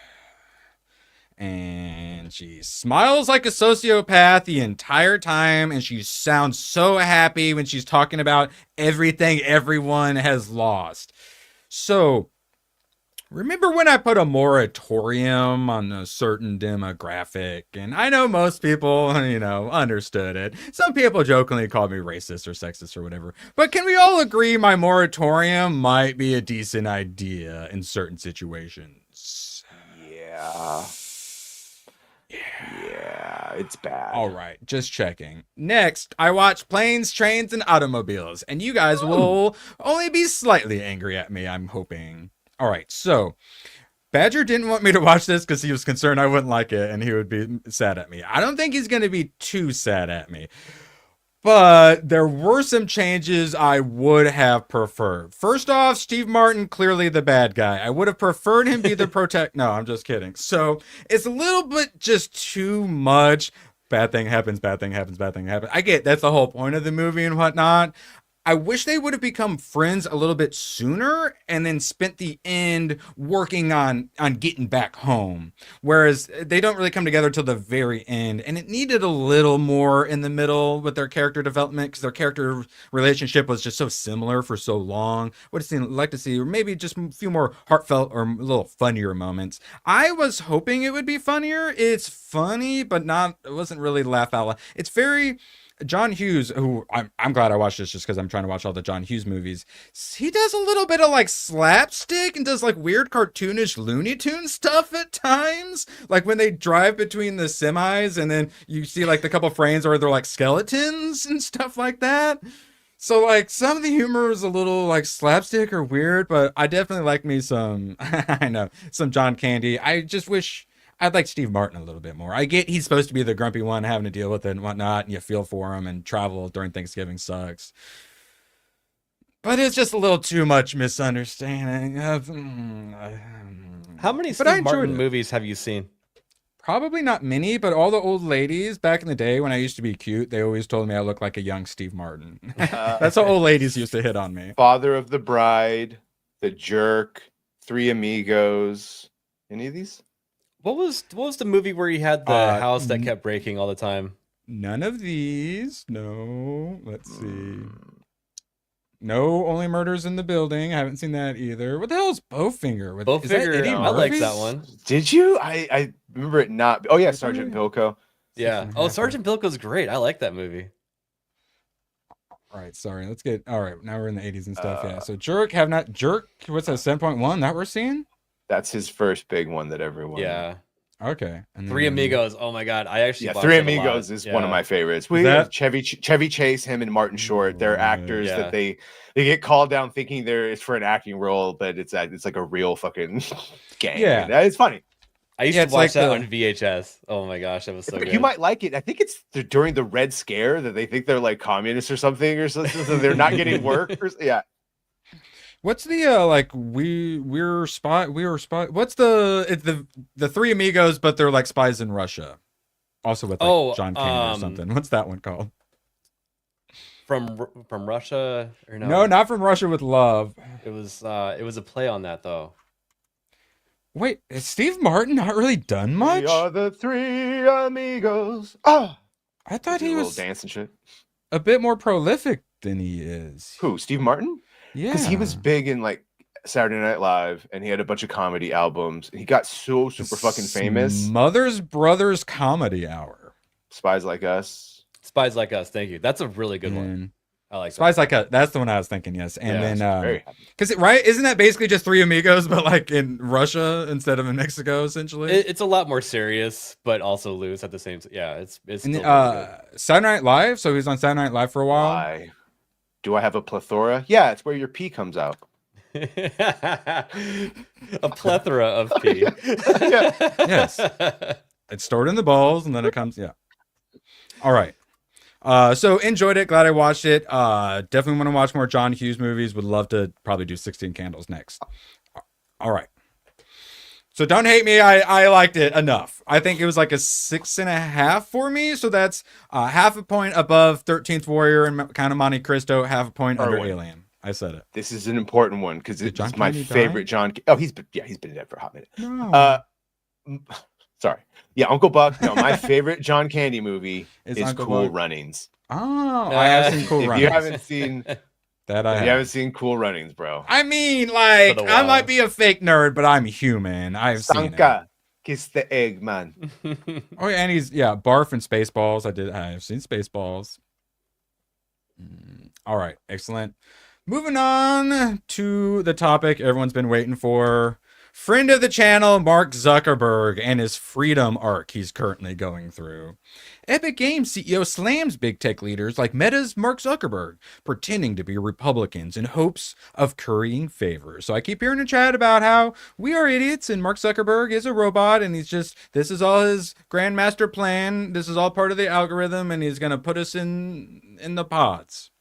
Speaker 11: And she smiles like a sociopath the entire time, and she sounds so happy when she's talking about everything everyone has lost. So, remember when I put a moratorium on a certain demographic? And I know most people, understood it. Some people jokingly called me racist or sexist or whatever. But can we all agree my moratorium might be a decent idea in certain situations?
Speaker 1: Yeah, it's bad.
Speaker 11: All right, just checking. Next, I watch Planes, Trains, and Automobiles, and you guys will only be slightly angry at me, I'm hoping. All right, so Badger didn't want me to watch this because he was concerned I wouldn't like it and he would be sad at me. I don't think he's going to be too sad at me. But there were some changes I would have preferred. First off, Steve Martin, clearly the bad guy. I would have preferred him be the No, I'm just kidding. So it's a little bit just too much. Bad thing happens, bad thing happens, bad thing happens. I get that's the whole point of the movie and whatnot. I wish they would have become friends a little bit sooner and then spent the end working on getting back home. Whereas they don't really come together till the very end. And it needed a little more in the middle with their character development because their character relationship was just so similar for so long. Would have like to see, or maybe just a few more heartfelt or a little funnier moments. I was hoping it would be funnier. It's funny, but it wasn't really laugh out loud. It's very... John Hughes, who I'm glad I watched this just because I'm trying to watch all the John Hughes movies. He does a little bit of like slapstick and does like weird cartoonish Looney Tunes stuff at times. Like when they drive between the semis and then you see like the couple frames where they're like skeletons and stuff like that. So like some of the humor is a little like slapstick or weird, but I definitely like me some, some John Candy. I just wish... I'd like Steve Martin a little bit more. I get he's supposed to be the grumpy one having to deal with it and whatnot, and you feel for him, and travel during Thanksgiving sucks. But it's just a little too much misunderstanding.
Speaker 12: How many Steve Martin movies have you seen?
Speaker 11: Probably not many, but all the old ladies back in the day when I used to be cute, they always told me I looked like a young Steve Martin. That's how old ladies used to hit on me.
Speaker 1: Father of the Bride, The Jerk, Three Amigos. Any of these?
Speaker 12: What was the movie where he had the house that kept breaking all the time?
Speaker 11: None of these. No. Let's see. No, Only Murders in the Building. I haven't seen that either. What the hell is Bowfinger?
Speaker 12: Bowfinger, I like that one.
Speaker 1: Did you? I remember it not. Oh yeah, Sergeant Bilko.
Speaker 12: Yeah. Oh, Sergeant Bilko's great. I like that movie.
Speaker 11: All right, sorry. Let's get. All right, now we're in the 80s and stuff. Yeah. So Jerk. What's that? 7.1 that we're seeing?
Speaker 1: That's his first big one that everyone.
Speaker 12: Yeah.
Speaker 11: Okay. And
Speaker 12: Three Amigos. Oh my god, I actually.
Speaker 1: Yeah, Three Amigos is one of my favorites. We have Chevy Chase, him and Martin Short. They're actors that they get called down thinking it's for an acting role, but it's like a real fucking gang. Yeah, it's funny.
Speaker 12: I used to watch that on VHS. Oh my gosh, that was so good.
Speaker 1: You might like it. I think it's during the Red Scare that they think they're like communists or something, or something. So they're not getting work. Yeah.
Speaker 11: What's the we're spy? What's the Three Amigos, but they're like spies in Russia, also with like John Candy or something. What's that one called?
Speaker 12: From Russia or no?
Speaker 11: No, not From Russia with Love.
Speaker 12: It was a play on that though.
Speaker 11: Wait, is Steve Martin not really done much?
Speaker 1: We are the Three Amigos. Oh,
Speaker 11: I thought he was
Speaker 1: dancing shit.
Speaker 11: A bit more prolific than he is.
Speaker 1: Who? Steve Martin?
Speaker 11: Yeah,
Speaker 1: because he was big in like Saturday Night Live, and he had a bunch of comedy albums. He got so super fucking famous.
Speaker 11: Mother's Brothers Comedy Hour.
Speaker 1: Spies Like Us.
Speaker 12: Spies Like Us. Thank you. That's a really good one. I like
Speaker 11: Spies Like Us. That's the one I was thinking. Yes, and
Speaker 1: Yeah,
Speaker 11: then because right, isn't that basically just Three Amigos, but like in Russia instead of in Mexico, essentially?
Speaker 12: It's a lot more serious, but also loose at the same time. Yeah, it's
Speaker 11: And,
Speaker 12: still really
Speaker 11: Saturday Night Live. So he was on Saturday Night Live for a while.
Speaker 1: Why? Do I have a plethora? Yeah, it's where your pee comes out.
Speaker 12: good. A plethora of pee.
Speaker 11: Yes, it's stored in the balls, and then it comes. Yeah. All right. So enjoyed it. Glad I watched it. Definitely want to watch more John Hughes movies. Would love to probably do 16 Candles next. All right. So don't hate me. I liked it enough. I think it was like a 6.5 for me. So that's half a point above 13th Warrior and Count of Monte Cristo, half a point under Alien. I said it.
Speaker 1: This is an important one because it's my
Speaker 11: Candy
Speaker 1: favorite
Speaker 11: die?
Speaker 1: John. Oh, he's been dead for a hot minute.
Speaker 11: No.
Speaker 1: Sorry. Yeah, Uncle Buck. No, my favorite John Candy movie is
Speaker 11: Uncle
Speaker 1: Cool
Speaker 11: Buck.
Speaker 1: Runnings.
Speaker 11: Oh, I have seen Cool
Speaker 1: If
Speaker 11: Runnings.
Speaker 1: you haven't seen
Speaker 11: that,
Speaker 1: if you haven't seen Cool Runnings, bro.
Speaker 11: I mean, like,
Speaker 12: For the
Speaker 11: I
Speaker 12: wow.
Speaker 11: might be a fake nerd, but I'm human. I've seen it.
Speaker 1: Sanka, kiss the egg, man.
Speaker 11: Oh, yeah, and he's Barf and Spaceballs. I've seen Spaceballs. All right, excellent. Moving on to the topic everyone's been waiting for. Friend of the channel, Mark Zuckerberg, and his freedom arc he's currently going through. Epic Games CEO slams big tech leaders like Meta's Mark Zuckerberg, pretending to be Republicans in hopes of currying favor. So I keep hearing in chat about how we are idiots and Mark Zuckerberg is a robot and this is all his grandmaster plan. This is all part of the algorithm and he's going to put us in the pods.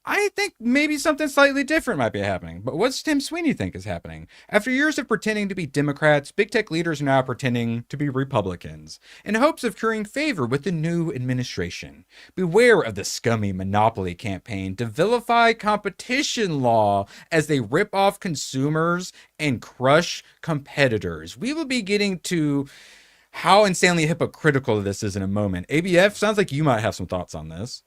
Speaker 11: I think maybe something slightly different might be happening. But what's Tim Sweeney think is happening? After years of pretending to be Democrats, big tech leaders are now pretending to be Republicans in hopes of currying favor with the new administration. Beware of the scummy monopoly campaign to vilify competition law as they rip off consumers and crush competitors. We will be getting to how insanely hypocritical this is in a moment. ABF, sounds like you might have some thoughts on this.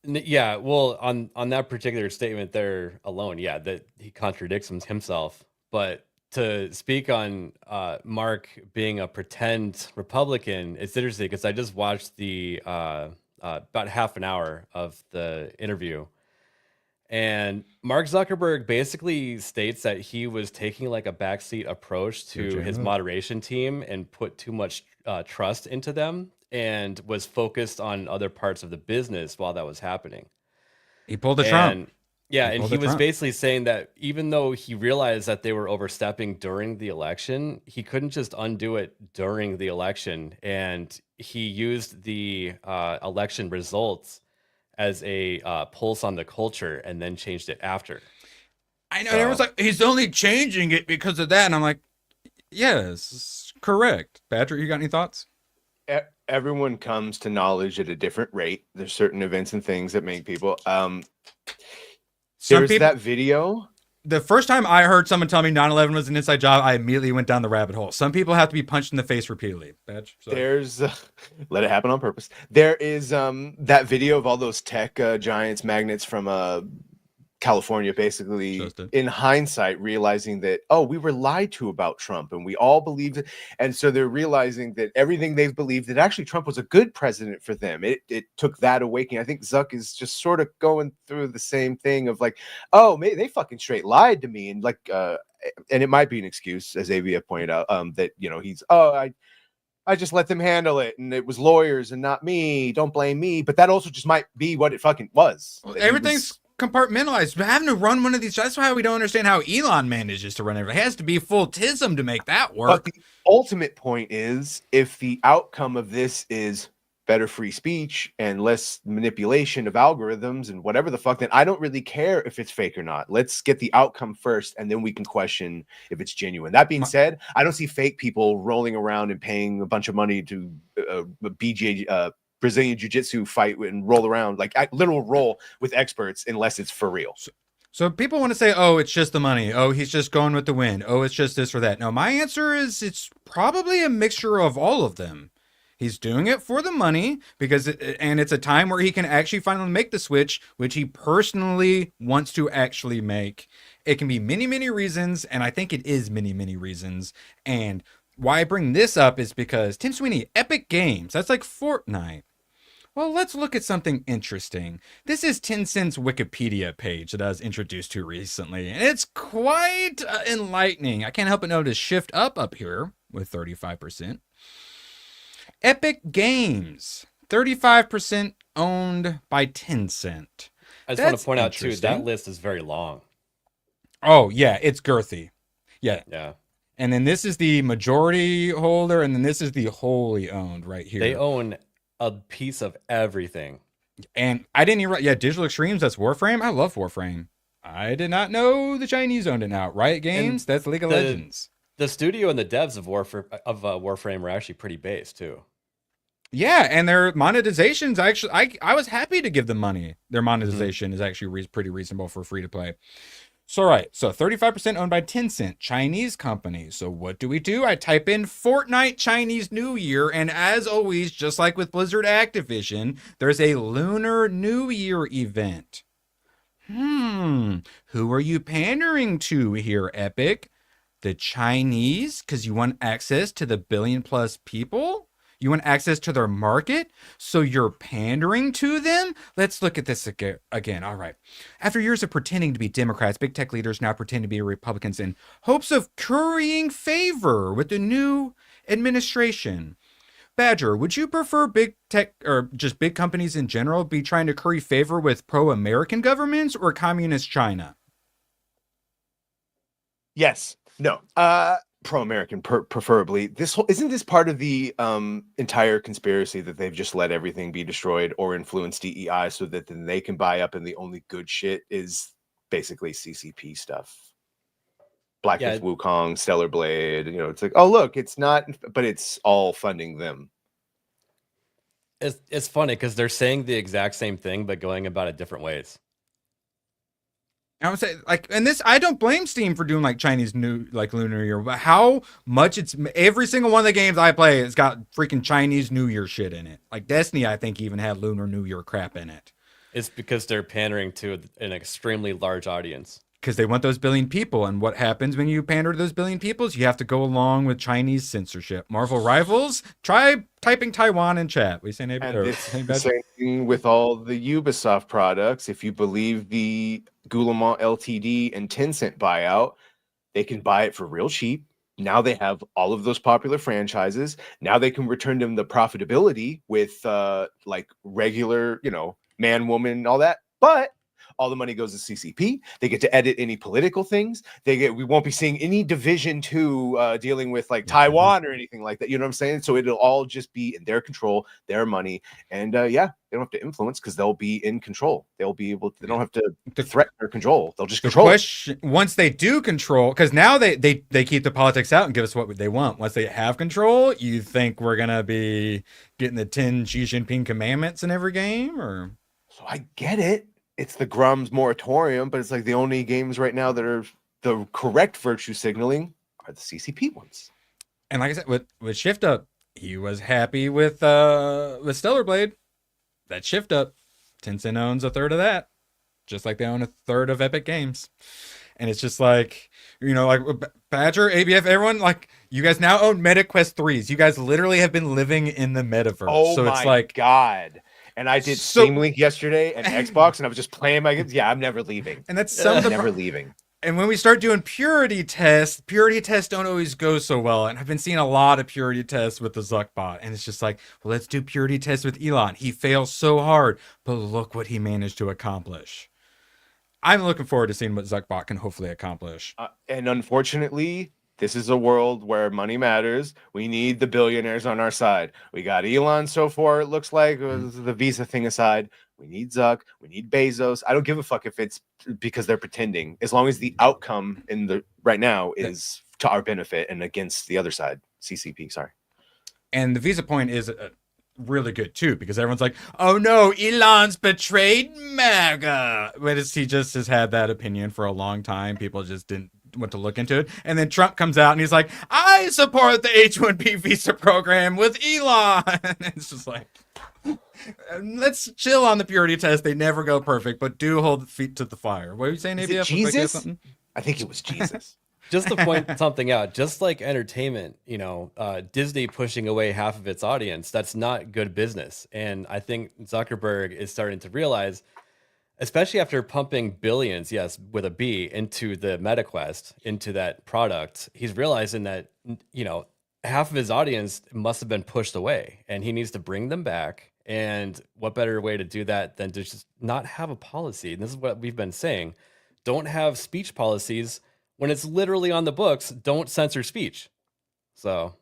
Speaker 12: Yeah, well, on that particular statement there alone, yeah, that he contradicts himself. But to speak on Mark being a pretend Republican, it's interesting because I just watched the about half an hour of the interview, and Mark Zuckerberg basically states that he was taking like a backseat approach to his moderation team and put too much trust into them, and was focused on other parts of the business while that was happening.
Speaker 11: He pulled a Trump.
Speaker 12: Yeah, and he was basically saying that even though he realized that they were overstepping during the election, he couldn't just undo it during the election. And he used the election results as a pulse on the culture and then changed it after.
Speaker 11: I know. Everyone's like, he's only changing it because of that. And I'm like, yes, correct. Patrick, you got any thoughts?
Speaker 1: Everyone comes to knowledge at a different rate. There's certain events and things that make people. There's that video.
Speaker 11: The first time I heard someone tell me 9/11 was an inside job, I immediately went down the rabbit hole. Some people have to be punched in the face repeatedly. Badge.
Speaker 1: There's let it happen on purpose. There is that video of all those tech giants, magnets from California, basically in hindsight realizing that, oh, we were lied to about Trump and we all believed it. And so they're realizing that everything they've believed, that actually Trump was a good president for them. It took that awakening. I think Zuck is just sort of going through the same thing of like, oh, they fucking straight lied to me. And like, and it might be an excuse, as AVF pointed out, that, you know, he's, I just let them handle it, and it was lawyers and not me. Don't blame me. But that also just might be what it fucking was.
Speaker 11: Well, everything's compartmentalized. But having to run one of these, that's why we don't understand how Elon manages to run everything. It has to be full tism to make that work.
Speaker 1: But the ultimate point is, if the outcome of this is better free speech and less manipulation of algorithms and whatever the fuck, then I don't really care if it's fake or not. Let's get the outcome first, and then we can question if it's genuine. That being said, I don't see fake people rolling around and paying a bunch of money to Brazilian jiu-jitsu fight and roll around, like literal roll with experts, unless it's for real.
Speaker 11: So people want to say, oh, it's just the money. Oh, he's just going with the wind. Oh, it's just this or that. No, my answer is it's probably a mixture of all of them. He's doing it for the money because it's a time where he can actually finally make the switch, which he personally wants to actually make. It can be many, many reasons, and I think it is many, many reasons. And why I bring this up is because Tim Sweeney, Epic Games, that's like Fortnite. Well, let's look at something interesting. This is Tencent's Wikipedia page that I was introduced to recently, and it's quite enlightening. I can't help but notice shift up here with 35%. Epic Games, 35% owned by Tencent.
Speaker 12: I just want to point out too, that list is very long.
Speaker 11: Oh, yeah, it's girthy. Yeah.
Speaker 12: Yeah.
Speaker 11: And then this is the majority holder, and then this is the wholly owned right here.
Speaker 12: They own a piece of everything.
Speaker 11: And I didn't even... Yeah, Digital Extremes, that's Warframe. I love Warframe. I did not know the Chinese owned it now. Riot Games, that's League of Legends.
Speaker 12: The studio and the devs of Warframe were actually pretty base, too.
Speaker 11: Yeah, and their monetization's actually... I was happy to give them money. Their monetization is actually pretty reasonable for free-to-play. So, right. So, 35% owned by Tencent, Chinese company. So, what do? I type in Fortnite Chinese New Year, and as always, just like with Blizzard Activision, there's a Lunar New Year event. Who are you pandering to here, Epic? The Chinese? Because you want access to the billion-plus people? You want access to their market? So you're pandering to them? Let's look at this again. All right. After years of pretending to be Democrats, big tech leaders now pretend to be Republicans in hopes of currying favor with the new administration. Badger, would you prefer big tech or just big companies in general be trying to curry favor with pro-American governments or communist China?
Speaker 1: Yes. No. Pro-American, preferably. Isn't this part of the entire conspiracy that they've just let everything be destroyed or influence DEI so that then they can buy up and the only good shit is basically CCP stuff? Black Myth Wukong, Stellar Blade, it's like, oh look, it's not, but it's all funding them.
Speaker 12: It's funny because they're saying the exact same thing but going about it different ways.
Speaker 11: I would say, and this, I don't blame Steam for doing Chinese New, Lunar Year, but how much every single one of the games I play has got freaking Chinese New Year shit in it. Destiny, I think, even had Lunar New Year crap in it.
Speaker 12: It's because they're pandering to an extremely large audience.
Speaker 11: Because they want those billion people, and what happens when you pander to those billion people is you have to go along with Chinese censorship. Marvel Rivals, try typing Taiwan in chat. We say maybe.
Speaker 1: And it's the same thing with all the Ubisoft products. If you believe the Guillemot Ltd and Tencent buyout, they can buy it for real cheap. Now they have all of those popular franchises. Now they can return them the profitability with regular, man, woman, all that. But all the money goes to CCP. They get to edit any political things. We won't be seeing any Division 2 dealing with Taiwan or anything like that. You know what I'm saying? So it'll all just be in their control, their money. And they don't have to influence because they'll be in control. They'll be able to, they don't have to threaten or control. They'll just control.
Speaker 11: Once they do control, because now they keep the politics out and give us what they want. Once they have control, you think we're going to be getting the 10 Xi Jinping commandments in every game? Or
Speaker 1: So I get it. It's the Grum's moratorium, but it's the only games right now that are the correct virtue signaling are the CCP ones.
Speaker 11: And like I said, with Shift Up, he was happy with Stellar Blade. That Shift Up, Tencent owns a third of that, just like they own a third of Epic Games. And it's just Badger, ABF, everyone, you guys now own MetaQuest 3s. You guys literally have been living in the metaverse.
Speaker 1: Oh
Speaker 11: so
Speaker 1: my God. And I did Steam Link yesterday and Xbox, and I was just playing my games. Yeah, I'm never leaving.
Speaker 11: And that's
Speaker 1: never leaving.
Speaker 11: And when we start doing purity tests don't always go so well. And I've been seeing a lot of purity tests with the Zuckbot. And it's just let's do purity tests with Elon. He fails so hard, but look what he managed to accomplish. I'm looking forward to seeing what Zuckbot can hopefully accomplish.
Speaker 1: And unfortunately, this is a world where money matters. We need the billionaires on our side. We got Elon so far, it looks like, the Visa thing aside. We need Zuck. We need Bezos. I don't give a fuck if it's because they're pretending. As long as the outcome right now is to our benefit and against the other side. CCP, sorry.
Speaker 11: And the Visa point is really good, too, because everyone's like, oh, no, Elon's betrayed MAGA. But he just has had that opinion for a long time. People just didn't want to look into it. And then Trump comes out and he's like, I support the H-1B visa program with Elon. It's just let's chill on the purity test. They never go perfect, but do hold feet to the fire. What are you saying, ABF?
Speaker 1: Jesus? I think it was Jesus.
Speaker 12: just to point something out, just like entertainment, Disney pushing away half of its audience, that's not good business. And I think Zuckerberg is starting to realize, especially after pumping billions, yes, with a B, into the MetaQuest, into that product, he's realizing that, half of his audience must have been pushed away and he needs to bring them back. And what better way to do that than to just not have a policy? And this is what we've been saying. Don't have speech policies when it's literally on the books. Don't censor speech. So.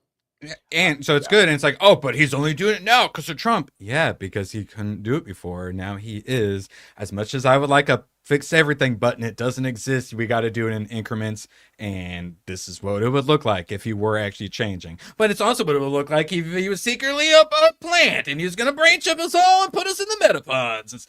Speaker 11: And so it's good. And it's like, oh, but he's only doing it now because of Trump. Yeah, because he couldn't do it before. Now he is. As much as I would like a fix everything button, it doesn't exist. We got to do it in increments. And this is what it would look like if he were actually changing. But it's also what it would look like if he was secretly a plant and he was going to brain chip us all and put us in the metapods.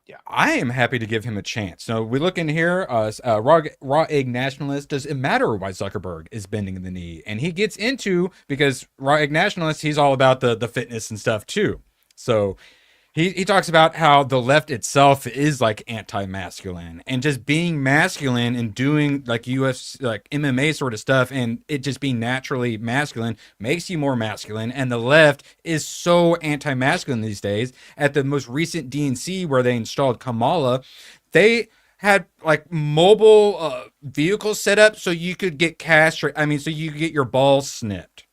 Speaker 11: Yeah, I am happy to give him a chance. So we look in here, raw egg nationalist. Does it matter why Zuckerberg is bending the knee? And he gets into, because raw egg nationalist, he's all about the fitness and stuff too. So he talks about how the left itself is like anti-masculine and just being masculine and doing like like MMA sort of stuff and it just being naturally masculine makes you more masculine. And the left is so anti-masculine these days. At the most recent DNC where they installed Kamala, they had like mobile vehicles set up so you could get castrated. I mean, so you could get your balls snipped.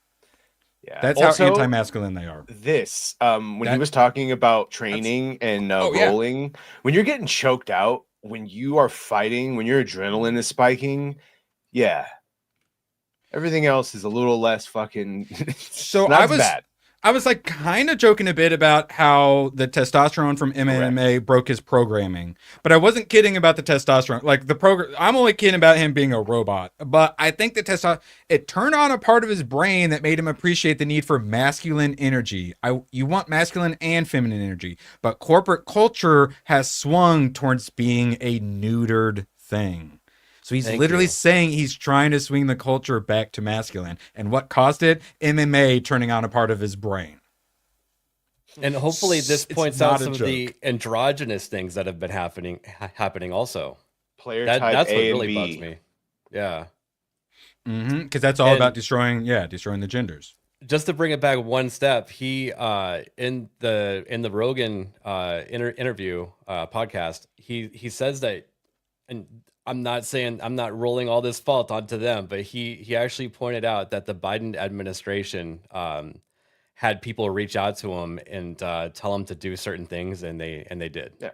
Speaker 1: Yeah,
Speaker 11: that's also, how anti-masculine they are.
Speaker 1: When he was talking about training and rolling, when you're getting choked out, when you are fighting, when your adrenaline is spiking, everything else is a little less fucking.
Speaker 11: So I was like kind of joking a bit about how the testosterone from MMA broke his programming, but I wasn't kidding about the testosterone. Like the program, I'm only kidding about him being a robot. But I think the testosterone, it turned on a part of his brain that made him appreciate the need for masculine energy. You want masculine and feminine energy, but corporate culture has swung towards being a neutered thing. So he's literally saying he's trying to swing the culture back to masculine. And what caused it? MMA turning on a part of his brain.
Speaker 12: And hopefully this points out some of the androgynous things that have been happening also. That's what really bugs me. Yeah.
Speaker 11: Because that's all about destroying the genders.
Speaker 12: Just to bring it back one step, he in the Rogan interview podcast, he says that, and I'm not rolling all this fault onto them, but he actually pointed out that the Biden administration had people reach out to him and tell him to do certain things, and they did.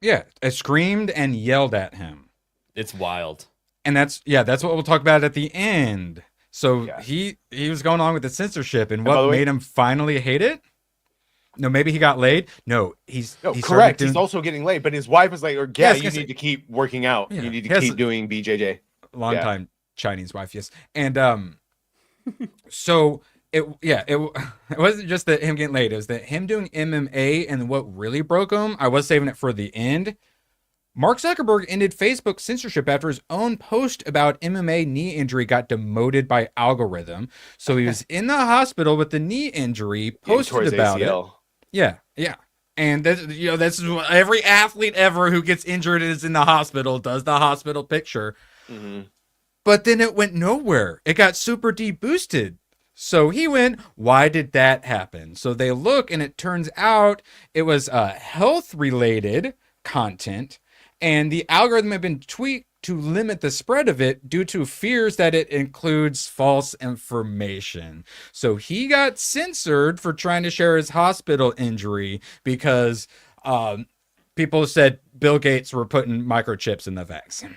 Speaker 11: Yeah, screamed and yelled at him.
Speaker 12: It's wild.
Speaker 11: And that's what we'll talk about at the end. So he was going on with the censorship, and what made him finally hate it? No, maybe he got laid. No, he's
Speaker 1: correct. He's also getting laid, but his wife was like, you need to keep working out. Yeah. You need to keep doing BJJ.
Speaker 11: Long time Chinese wife, yes. And so it wasn't just that him getting laid. It was that him doing MMA, and what really broke him, I was saving it for the end. Mark Zuckerberg ended Facebook censorship after his own post about MMA knee injury got demoted by algorithm. So he was in the hospital with the knee injury, posted about ACL. It. Yeah. And that's what every athlete ever who gets injured is in the hospital, does the hospital picture. Mm-hmm. But then it went nowhere. It got super deboosted. So he went, why did that happen? So they look, and it turns out it was health-related content, and the algorithm had been tweaked to limit the spread of it due to fears that it includes false information. So he got censored for trying to share his hospital injury because people said Bill Gates were putting microchips in the vaccine.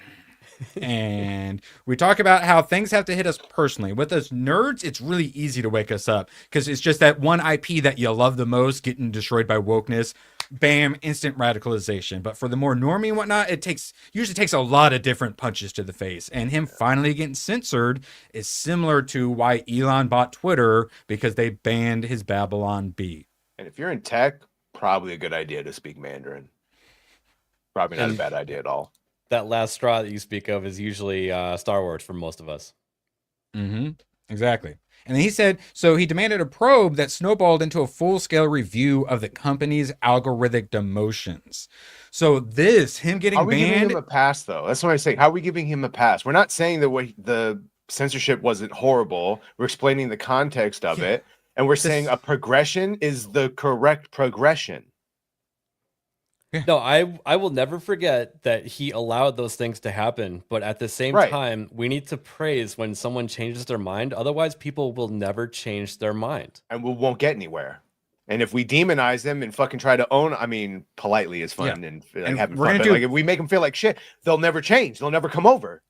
Speaker 11: And we talk about how things have to hit us personally. With us nerds, it's really easy to wake us up because it's just that one IP that you love the most getting destroyed by wokeness. Bam, instant radicalization. But for the more normie and whatnot, it usually takes a lot of different punches to the face. And him finally getting censored is similar to why Elon bought Twitter, because they banned his Babylon Bee.
Speaker 1: And if you're in tech, probably a good idea to speak Mandarin. Probably not a bad idea at all.
Speaker 12: That last straw that you speak of is usually Star Wars for most of us.
Speaker 11: Mm-hmm.
Speaker 10: Exactly. And then he said, so he demanded a probe that snowballed into a full-scale review of the company's algorithmic demotions. So him getting
Speaker 1: Are we giving
Speaker 10: banned.
Speaker 1: him a pass, though? That's what I say. How are we giving him a pass? We're not saying that the censorship wasn't horrible. We're explaining the context of it. And we're saying a progression is the correct progression.
Speaker 12: No, I will never forget that he allowed those things to happen. But at the same time, we need to praise when someone changes their mind. Otherwise, people will never change their mind.
Speaker 1: And we won't get anywhere. And if we demonize them and fucking try to own, I mean, politely is fun and like having fun. But like if we make them feel like shit, they'll never change. They'll never come over.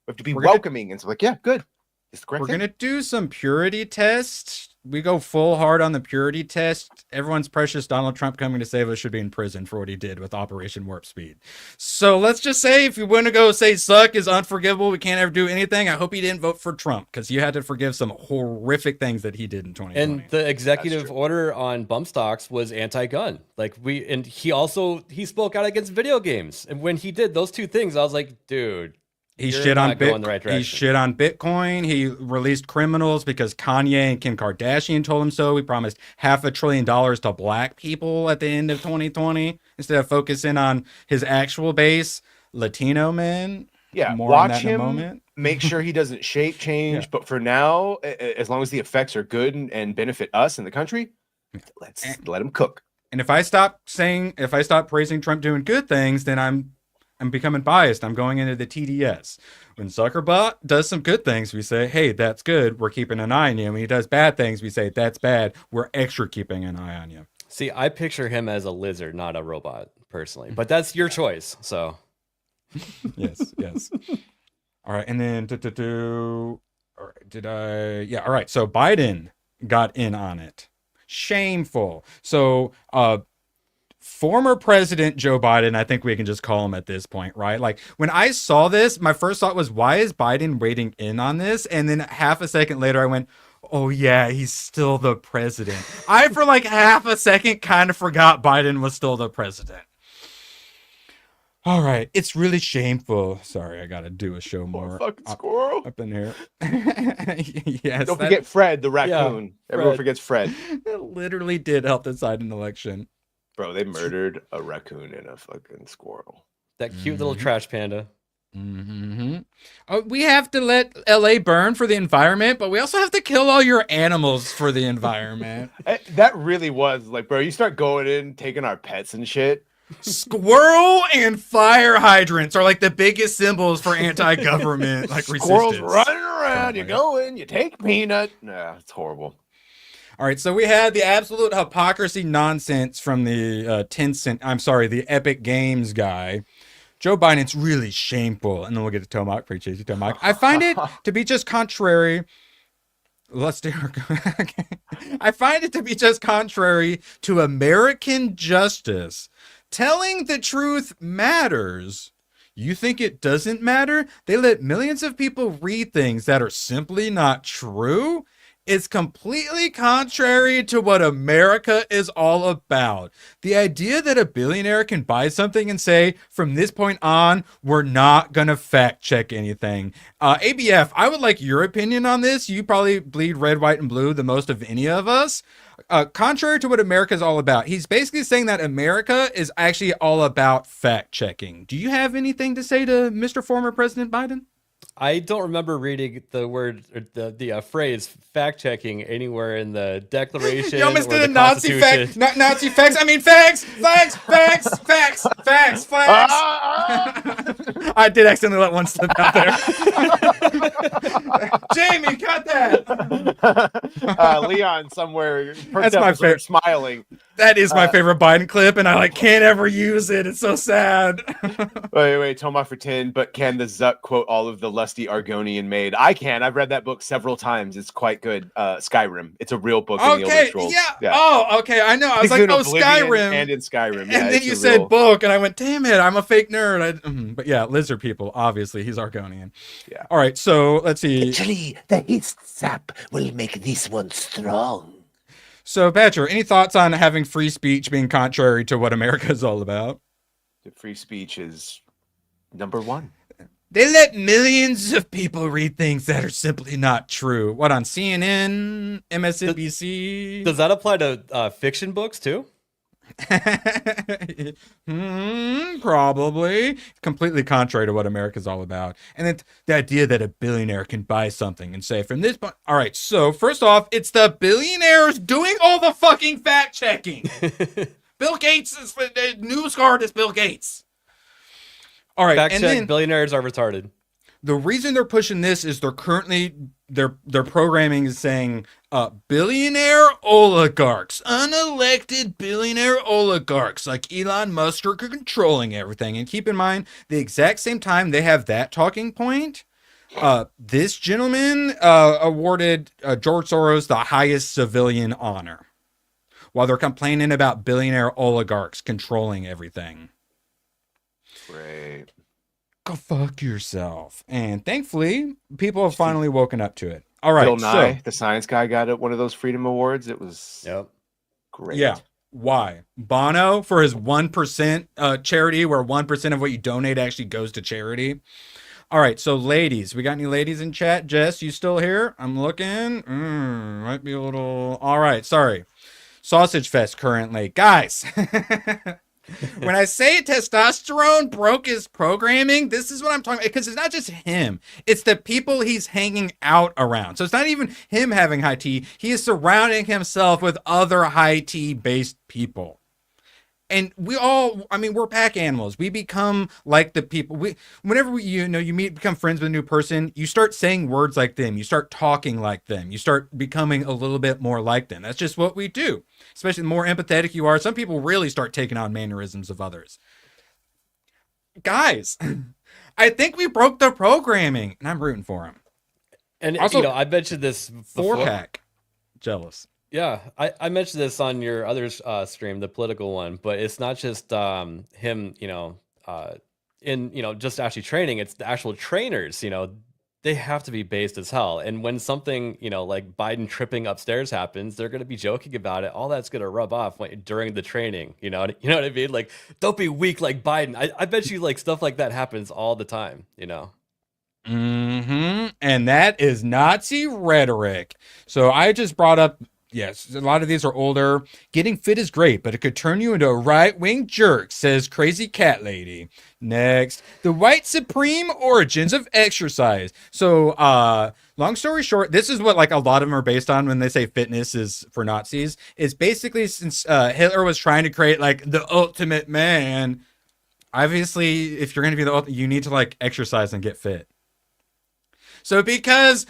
Speaker 1: We have to be welcoming and so like, yeah, good. It's the correct
Speaker 10: We're
Speaker 1: thing.
Speaker 10: gonna do some purity tests. We go full hard on the purity test. Everyone's precious Donald Trump coming to save us should be in prison for what he did with Operation Warp Speed. So let's just say if you want to go say Zuck is unforgivable, we can't ever do anything. I hope he didn't vote for Trump because you had to forgive some horrific things that he did in 2020.
Speaker 12: And the executive order on bump stocks was anti-gun. He spoke out against video games. And when he did those two things, I was like, dude,
Speaker 10: he shit on Bitcoin. He shit on Bitcoin. He released criminals because Kanye and Kim Kardashian told him so. He promised $500 billion to black people at the end of 2020 instead of focusing on his actual base, Latino men.
Speaker 1: Yeah,
Speaker 10: more
Speaker 1: watch
Speaker 10: on that
Speaker 1: him.
Speaker 10: In a moment.
Speaker 1: Make sure he doesn't shape change. Yeah. But for now, as long as the effects are good and benefit us in the country, let's let him cook.
Speaker 10: And if I stop praising Trump doing good things, then I'm becoming biased. I'm going into the TDS. When Zuckerbot does some good things, we say, hey, that's good. We're keeping an eye on you. When he does bad things, we say, that's bad. We're extra keeping an eye on you.
Speaker 12: See, I picture him as a lizard, not a robot, personally. But that's your choice, so.
Speaker 10: Yes. All right, and then all right, all right. So Biden got in on it. Shameful. So former President Joe Biden, I think we can just call him at this point, right? Like when I saw this, my first thought was, why is Biden waiting in on this? And then half a second later, I went, oh yeah, he's still the president. I, for like half a second, kind of forgot Biden was still the president. All right, it's really shameful. Sorry, I got to do a show more.
Speaker 1: Fucking squirrel
Speaker 10: up in here. Yes.
Speaker 1: Don't forget Fred, the raccoon.
Speaker 12: Yeah,
Speaker 1: everyone forgets Fred.
Speaker 10: It literally did help decide an election.
Speaker 1: Bro, they murdered a raccoon and a fucking squirrel.
Speaker 12: That cute little trash panda.
Speaker 10: Mm-hmm. Oh, we have to let LA burn for the environment, but we also have to kill all your animals for the environment.
Speaker 1: That really was like, bro, you start going in, taking our pets and shit.
Speaker 10: Squirrel and fire hydrants are like the biggest symbols for anti-government like
Speaker 1: squirrels
Speaker 10: resistance.
Speaker 1: Running around, you go in, you take peanut. Nah, it's horrible.
Speaker 10: All right, so we had the absolute hypocrisy nonsense from the the Epic Games guy. Joe Biden's really shameful. And then we'll get to Tomac. Appreciate you, Tomac. I find it to be just contrary. Let's do okay. I find it to be just contrary to American justice. Telling the truth matters. You think it doesn't matter? They let millions of people read things that are simply not true. It's completely contrary to what America is all about. The idea that a billionaire can buy something and say, from this point on, we're not going to fact check anything. ABF, I would like your opinion on this. You probably bleed red, white, and blue the most of any of us. Contrary to what America is all about, he's basically saying that America is actually all about fact checking. Do you have anything to say to Mr. Former President Biden?
Speaker 12: I don't remember reading the word or the phrase fact checking anywhere in the Declaration.
Speaker 10: You almost
Speaker 12: or
Speaker 10: did
Speaker 12: the
Speaker 10: a Nazi fact. Not Nazi facts. I mean facts. I did accidentally let one slip out there. Jamie, cut that.
Speaker 1: Leon somewhere.
Speaker 10: That's my favorite.
Speaker 1: Smiling.
Speaker 10: That is my favorite Biden clip, and I can't ever use it. It's so sad.
Speaker 1: wait, Tomac for 10. But can the Zuck quote all of the lusty Argonian maid? I can. I've read that book several times. It's quite good. Skyrim. It's a real book. In the Elder Scrolls.
Speaker 10: Yeah. Oh, okay. I know. I was like, Skyrim.
Speaker 1: And in Skyrim.
Speaker 10: Yeah, and then you said book, and I went, damn it, I'm a fake nerd. But yeah, lizard people. Obviously, he's Argonian.
Speaker 1: Yeah.
Speaker 10: All right. So let's see.
Speaker 9: Actually, the hist sap will make this one strong.
Speaker 10: So, Badger, any thoughts on having free speech being contrary to what America is all about?
Speaker 1: The free speech is number one.
Speaker 11: They let millions of people read things that are simply not true. What, on CNN, MSNBC?
Speaker 12: Does that apply to fiction books too?
Speaker 11: Probably. Completely contrary to what America's all about. And then the idea that a billionaire can buy something and say from this point. All right, so first off, it's the billionaires doing all the fucking fact checking. Bill Gates is the news guard is Bill Gates. All right,
Speaker 12: Fact
Speaker 11: and
Speaker 12: check,
Speaker 11: then
Speaker 12: billionaires are retarded.
Speaker 11: the reason they're pushing this is their programming is saying billionaire oligarchs, unelected billionaire oligarchs like Elon Musk are controlling everything. And keep in mind, the exact same time they have that talking point, this gentleman awarded George Soros the highest civilian honor while they're complaining about billionaire oligarchs controlling everything.
Speaker 1: Great.
Speaker 11: Go fuck yourself. And thankfully, people have finally woken up to it. All right.
Speaker 1: Bill Nye, the science guy, got it one of those Freedom Awards. It was great.
Speaker 11: Yeah. Why? Bono for his 1% charity, where 1% of what you donate actually goes to charity. All right. So, ladies, we got any ladies in chat? Jess, you still here? I'm looking. Might be a little. All right. Sorry. Sausage Fest currently. Guys. When I say testosterone broke his programming, this is what I'm talking about. Because it's not just him. It's the people he's hanging out around. So it's not even him having high T. He is surrounding himself with other high T based people. And we all, I mean, we're pack animals. We become like the people. Whenever you become friends with a new person, you start saying words like them. You start talking like them. You start becoming a little bit more like them. That's just what we do. Especially the more empathetic you are, some people really start taking on mannerisms of others. Guys, I think we broke the programming, and I'm rooting for him.
Speaker 12: And
Speaker 11: also,
Speaker 12: I mentioned this before.
Speaker 11: 4-pack. Jealous.
Speaker 12: Yeah, I mentioned this on your other stream, the political one, but it's not just him, just actually training. It's the actual trainers, they have to be based as hell. And when something, like Biden tripping upstairs happens, they're going to be joking about it. All that's going to rub off during the training. You know what I mean? Like, don't be weak like Biden. I bet you like stuff like that happens all the time,
Speaker 11: And that is Nazi rhetoric. So I just brought up, yes, a lot of these are older. Getting fit is great, but it could turn you into a right-wing jerk, says Crazy Cat Lady. Next, the white supreme origins of exercise. So, long story short, this is what like a lot of them are based on when they say fitness is for Nazis. It's basically since Hitler was trying to create like the ultimate man. Obviously, if you're going to be the ultimate, you need to like exercise and get fit. So because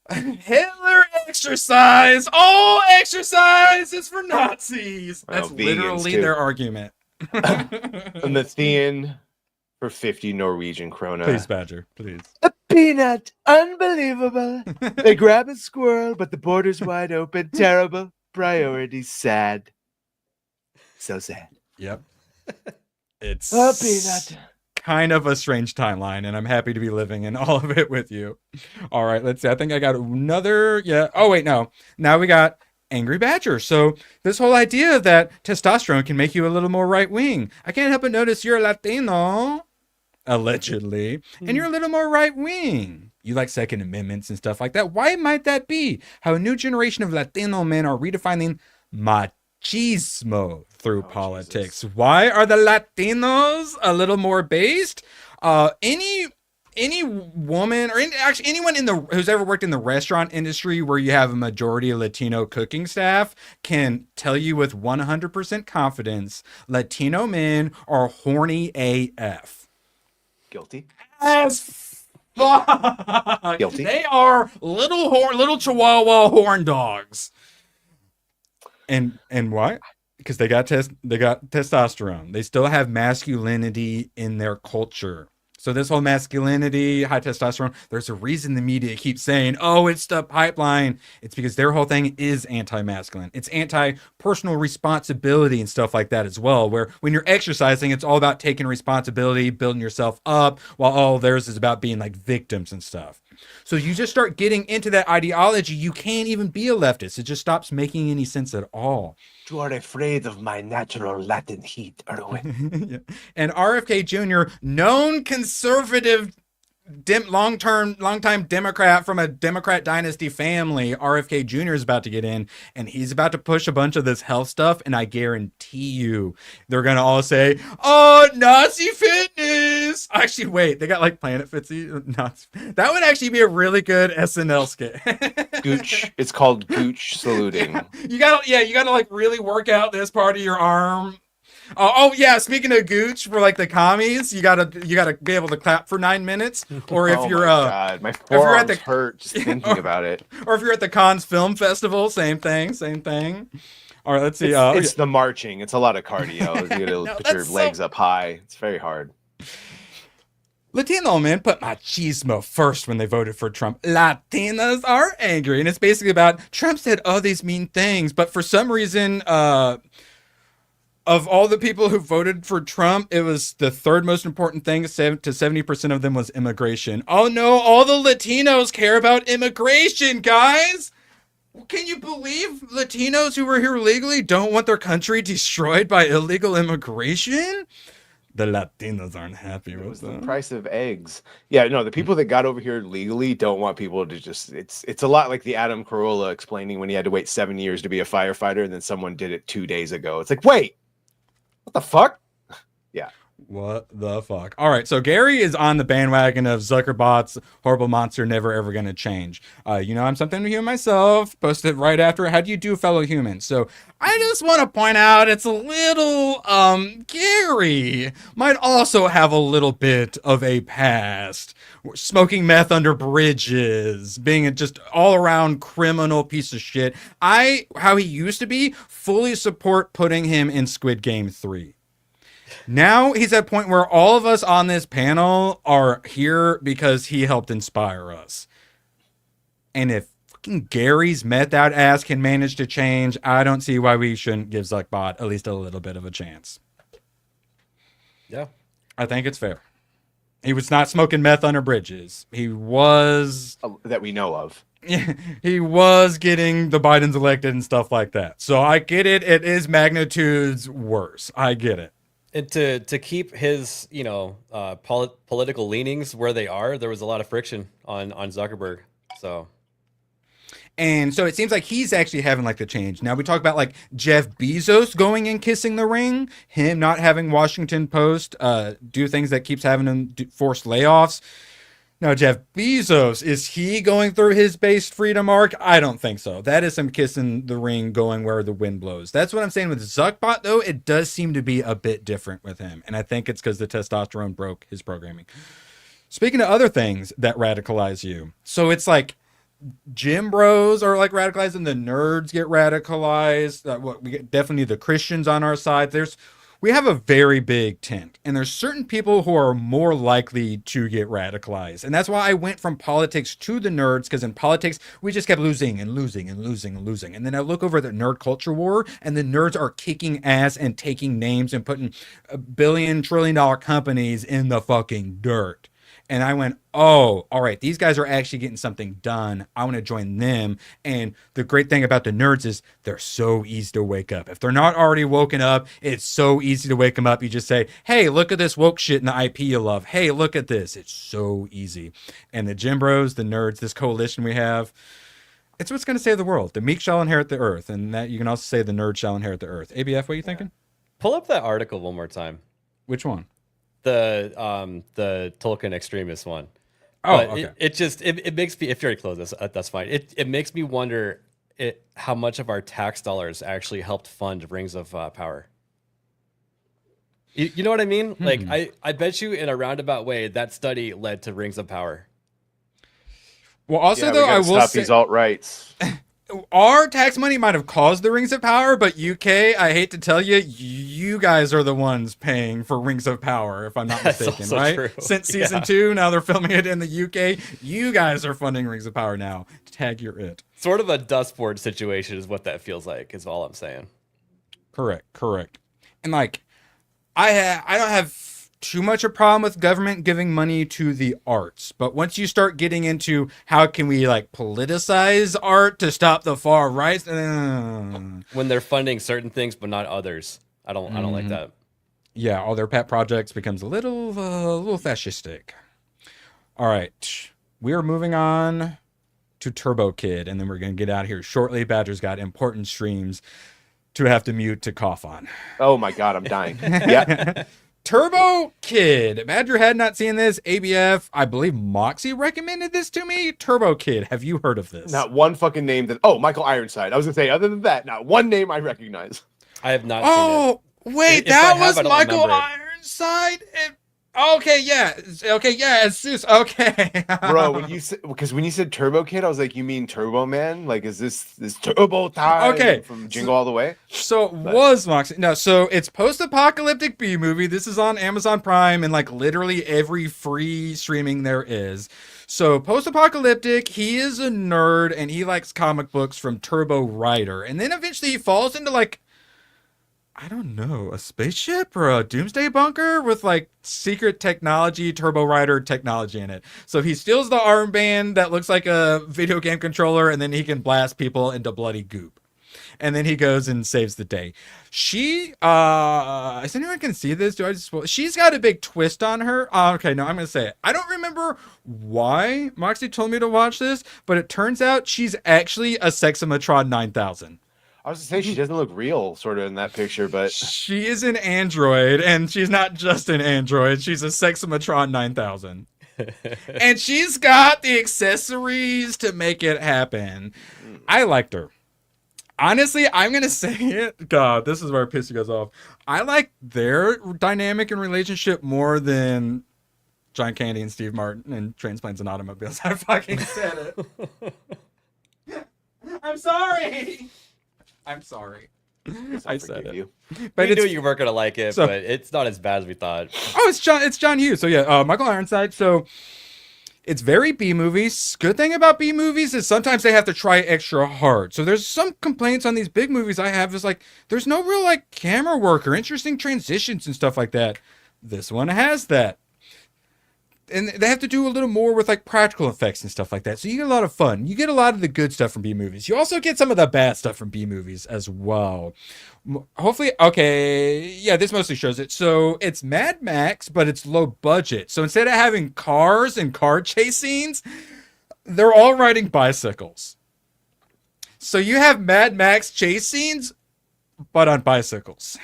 Speaker 11: Hitler exercise, all exercise is for Nazis. That's literally their argument.
Speaker 1: And the Thean for 50 Norwegian krona.
Speaker 11: Please, Badger, please.
Speaker 1: A peanut, unbelievable. They grab a squirrel, but the border's wide open. Terrible. Priorities sad. So sad.
Speaker 11: Yep. It's
Speaker 1: a peanut.
Speaker 11: Kind of a strange timeline, and I'm happy to be living in all of it with you. All right, let's see. I think I got another. Yeah. Oh, wait, no. Now we got Angry Badger. So this whole idea that testosterone can make you a little more right-wing. I can't help but notice you're a Latino, allegedly, and you're a little more right-wing. You like Second Amendments and stuff like that. Why might that be? How a new generation of Latino men are redefining machismo through politics. Jesus. Why are the Latinos a little more based? Any woman or actually anyone who's ever worked in the restaurant industry where you have a majority of Latino cooking staff can tell you with 100% confidence, Latino men are horny AF.
Speaker 1: Guilty.
Speaker 11: As fuck.
Speaker 1: Guilty.
Speaker 11: They are little Chihuahua horn dogs. And why? Because they got testosterone. They still have masculinity in their culture. So this whole masculinity, high testosterone, there's a reason the media keeps saying, oh, it's the pipeline. It's because their whole thing is anti-masculine. It's anti-personal responsibility and stuff like that as well, where when you're exercising, it's all about taking responsibility, building yourself up, while all theirs is about being like victims and stuff. So you just start getting into that ideology, you can't even be a leftist. It just stops making any sense at all.
Speaker 9: You are afraid of my natural Latin heat, Erwin.
Speaker 11: Yeah. And RFK Jr., known conservative longtime Democrat from a Democrat dynasty family, RFK Jr. is about to get in, and he's about to push a bunch of this health stuff, and I guarantee you they're gonna all say, "Oh, Nazi fitness!" Actually, wait, they got like Planet Fitzy. That would actually be a really good SNL skit.
Speaker 1: Gooch. It's called Gooch saluting.
Speaker 11: You gotta like really work out this part of your arm. Oh yeah, speaking of Gooch, for like the commies, you gotta be able to clap for 9 minutes. Or if you're
Speaker 1: God, my forearms hurt just thinking about it.
Speaker 11: Or if you're at the Cannes Film Festival, same thing. All right, let's see.
Speaker 1: It's the marching. It's a lot of cardio. You gotta put your legs up high. It's very hard.
Speaker 11: Latino men put machismo first when they voted for Trump. Latinas are angry, and it's basically about Trump said all these mean things, but for some reason, of all the people who voted for Trump, it was the third most important thing to 70% of them was immigration. Oh no, all the Latinos care about immigration, guys! Can you believe Latinos who were here legally don't want their country destroyed by illegal immigration? The Latinos aren't happy with
Speaker 1: the price of eggs. Yeah, no, the people that got over here legally don't want people to just. It's a lot like the Adam Carolla explaining when he had to wait 7 years to be a firefighter, and then someone did it 2 days ago. It's like, wait. What the fuck? Yeah.
Speaker 11: What the fuck? All right, so Gary is on the bandwagon of Zuckerbot's horrible monster never ever gonna change. I'm something human myself. Posted right after. How do you do, fellow humans? So I just want to point out it's a little Gary might also have a little bit of a past. Smoking meth under bridges, being a just all around criminal piece of shit. How he used to be, fully support putting him in Squid Game 3. Now he's at a point where all of us on this panel are here because he helped inspire us. And if fucking Gary's meth out ass can manage to change, I don't see why we shouldn't give Zuckbot at least a little bit of a chance.
Speaker 12: Yeah.
Speaker 11: I think it's fair. He was not smoking meth under bridges. He was...
Speaker 1: that we know of.
Speaker 11: He was getting the Bidens elected and stuff like that. So I get it. It is magnitudes worse. I get it.
Speaker 12: And to keep his, political leanings where they are, there was a lot of friction on Zuckerberg.
Speaker 11: And so it seems like he's actually having like the change. Now we talk about like Jeff Bezos going and kissing the ring, him not having Washington Post do things that keeps having him force layoffs. Now, Jeff Bezos, is he going through his base freedom arc? I don't think so. That is some kissing the ring going where the wind blows. That's what I'm saying with Zuckbot, though. It does seem to be a bit different with him. And I think it's because the testosterone broke his programming. Speaking of other things that radicalize you. So it's like gym bros are like radicalized and the nerds get radicalized. We get definitely the Christians on our side. We have a very big tent, and there's certain people who are more likely to get radicalized. And that's why I went from politics to the nerds, because in politics, we just kept losing and losing and losing and losing. And then I look over the nerd culture war, and the nerds are kicking ass and taking names and putting $1 billion, $1 trillion companies in the fucking dirt. And I went, oh, all right, these guys are actually getting something done. I want to join them. And the great thing about the nerds is they're so easy to wake up. If they're not already woken up, it's so easy to wake them up. You just say, hey, look at this woke shit in the IP you love. Hey, look at this. It's so easy. And the gym bros, the nerds, this coalition we have, it's what's going to save the world. The meek shall inherit the earth. And that you can also say the nerd shall inherit the earth. ABF, what are you thinking?
Speaker 12: Pull up that article one more time.
Speaker 11: Which one?
Speaker 12: The Tolkien extremist one.
Speaker 11: Oh,
Speaker 12: but
Speaker 11: okay.
Speaker 12: It makes me, if you already closed this, that's fine. It makes me wonder how much of our tax dollars actually helped fund Rings of Power. You know what I mean? Like I bet you in a roundabout way that study led to Rings of Power.
Speaker 11: Well, also though, I will
Speaker 1: stop
Speaker 11: say
Speaker 1: these alt-rights.
Speaker 11: Our tax money might have caused the Rings of Power, but UK, I hate to tell you, you guys are the ones paying for Rings of Power, if I'm not mistaken, right?
Speaker 12: True.
Speaker 11: Since season 2, now they're filming it in the UK. You guys are funding Rings of Power now. Tag your it.
Speaker 12: Sort of a dustboard situation is what that feels like, is all I'm saying.
Speaker 11: Correct. And like, I don't have too much a problem with government giving money to the arts, but once you start getting into how can we like politicize art to stop the far right,
Speaker 12: when they're funding certain things but not others, I don't like that.
Speaker 11: Yeah, all their pet projects becomes a little fascistic. All right. We are moving on to Turbo Kid, and then we're going to get out of here shortly. Badger's got important streams to have to mute to cough on.
Speaker 1: Oh my God, I'm dying. Yeah.
Speaker 11: Turbo Kid. Badger had not seen this. ABF, I believe Moxie recommended this to me. Turbo Kid. Have you heard of this?
Speaker 1: Not one fucking name that. Oh, Michael Ironside. I was gonna say, other than that, not one name I recognize.
Speaker 12: I have not seen it.
Speaker 11: Wait, that was Michael Ironside? Okay, yeah. Okay, yeah, it's Zeus. Okay.
Speaker 1: Bro, when you said Turbo Kid, I was like, you mean Turbo Man? Like, is this Turbo Time from Jingle All the Way?
Speaker 11: So was Moxie. No, so it's post-apocalyptic B movie. This is on Amazon Prime and like literally every free streaming there is. So post-apocalyptic, he is a nerd and he likes comic books from Turbo Rider. And then eventually he falls into like, I don't know, a spaceship or a doomsday bunker with like secret technology, Turbo Rider technology in it. So he steals the armband that looks like a video game controller, and then he can blast people into bloody goop. And then he goes and saves the day. She, is anyone can see this? Do I just, she's got a big twist on her. Okay, no, I'm going to say it. I don't remember why Moxie told me to watch this, but it turns out she's actually a Seximatron 9000.
Speaker 1: I was gonna say she doesn't look real, sort of in that picture, but
Speaker 11: she is an android, and she's not just an android. She's a Seximatron 9000, and she's got the accessories to make it happen. I liked her. Honestly, I'm gonna say it. God, this is where Pissy goes off. I like their dynamic and relationship more than John Candy and Steve Martin and Transplants and Automobiles. I fucking said it. I'm sorry. I'm sorry. I said it.
Speaker 12: But we knew you weren't gonna like it, but it's not as bad as we thought.
Speaker 11: Oh, it's John Hughes. So yeah, Michael Ironside. So it's very B movies. Good thing about B movies is sometimes they have to try extra hard. So there's some complaints on these big movies I have is like there's no real like camera work or interesting transitions and stuff like that. This one has that. And they have to do a little more with like practical effects and stuff like that. So you get a lot of fun. You get a lot of the good stuff from B movies. You also get some of the bad stuff from B movies as well. Hopefully, okay, yeah, this mostly shows it. So it's Mad Max, but it's low budget. So instead of having cars and car chase scenes, they're all riding bicycles. So you have Mad Max chase scenes, but on bicycles.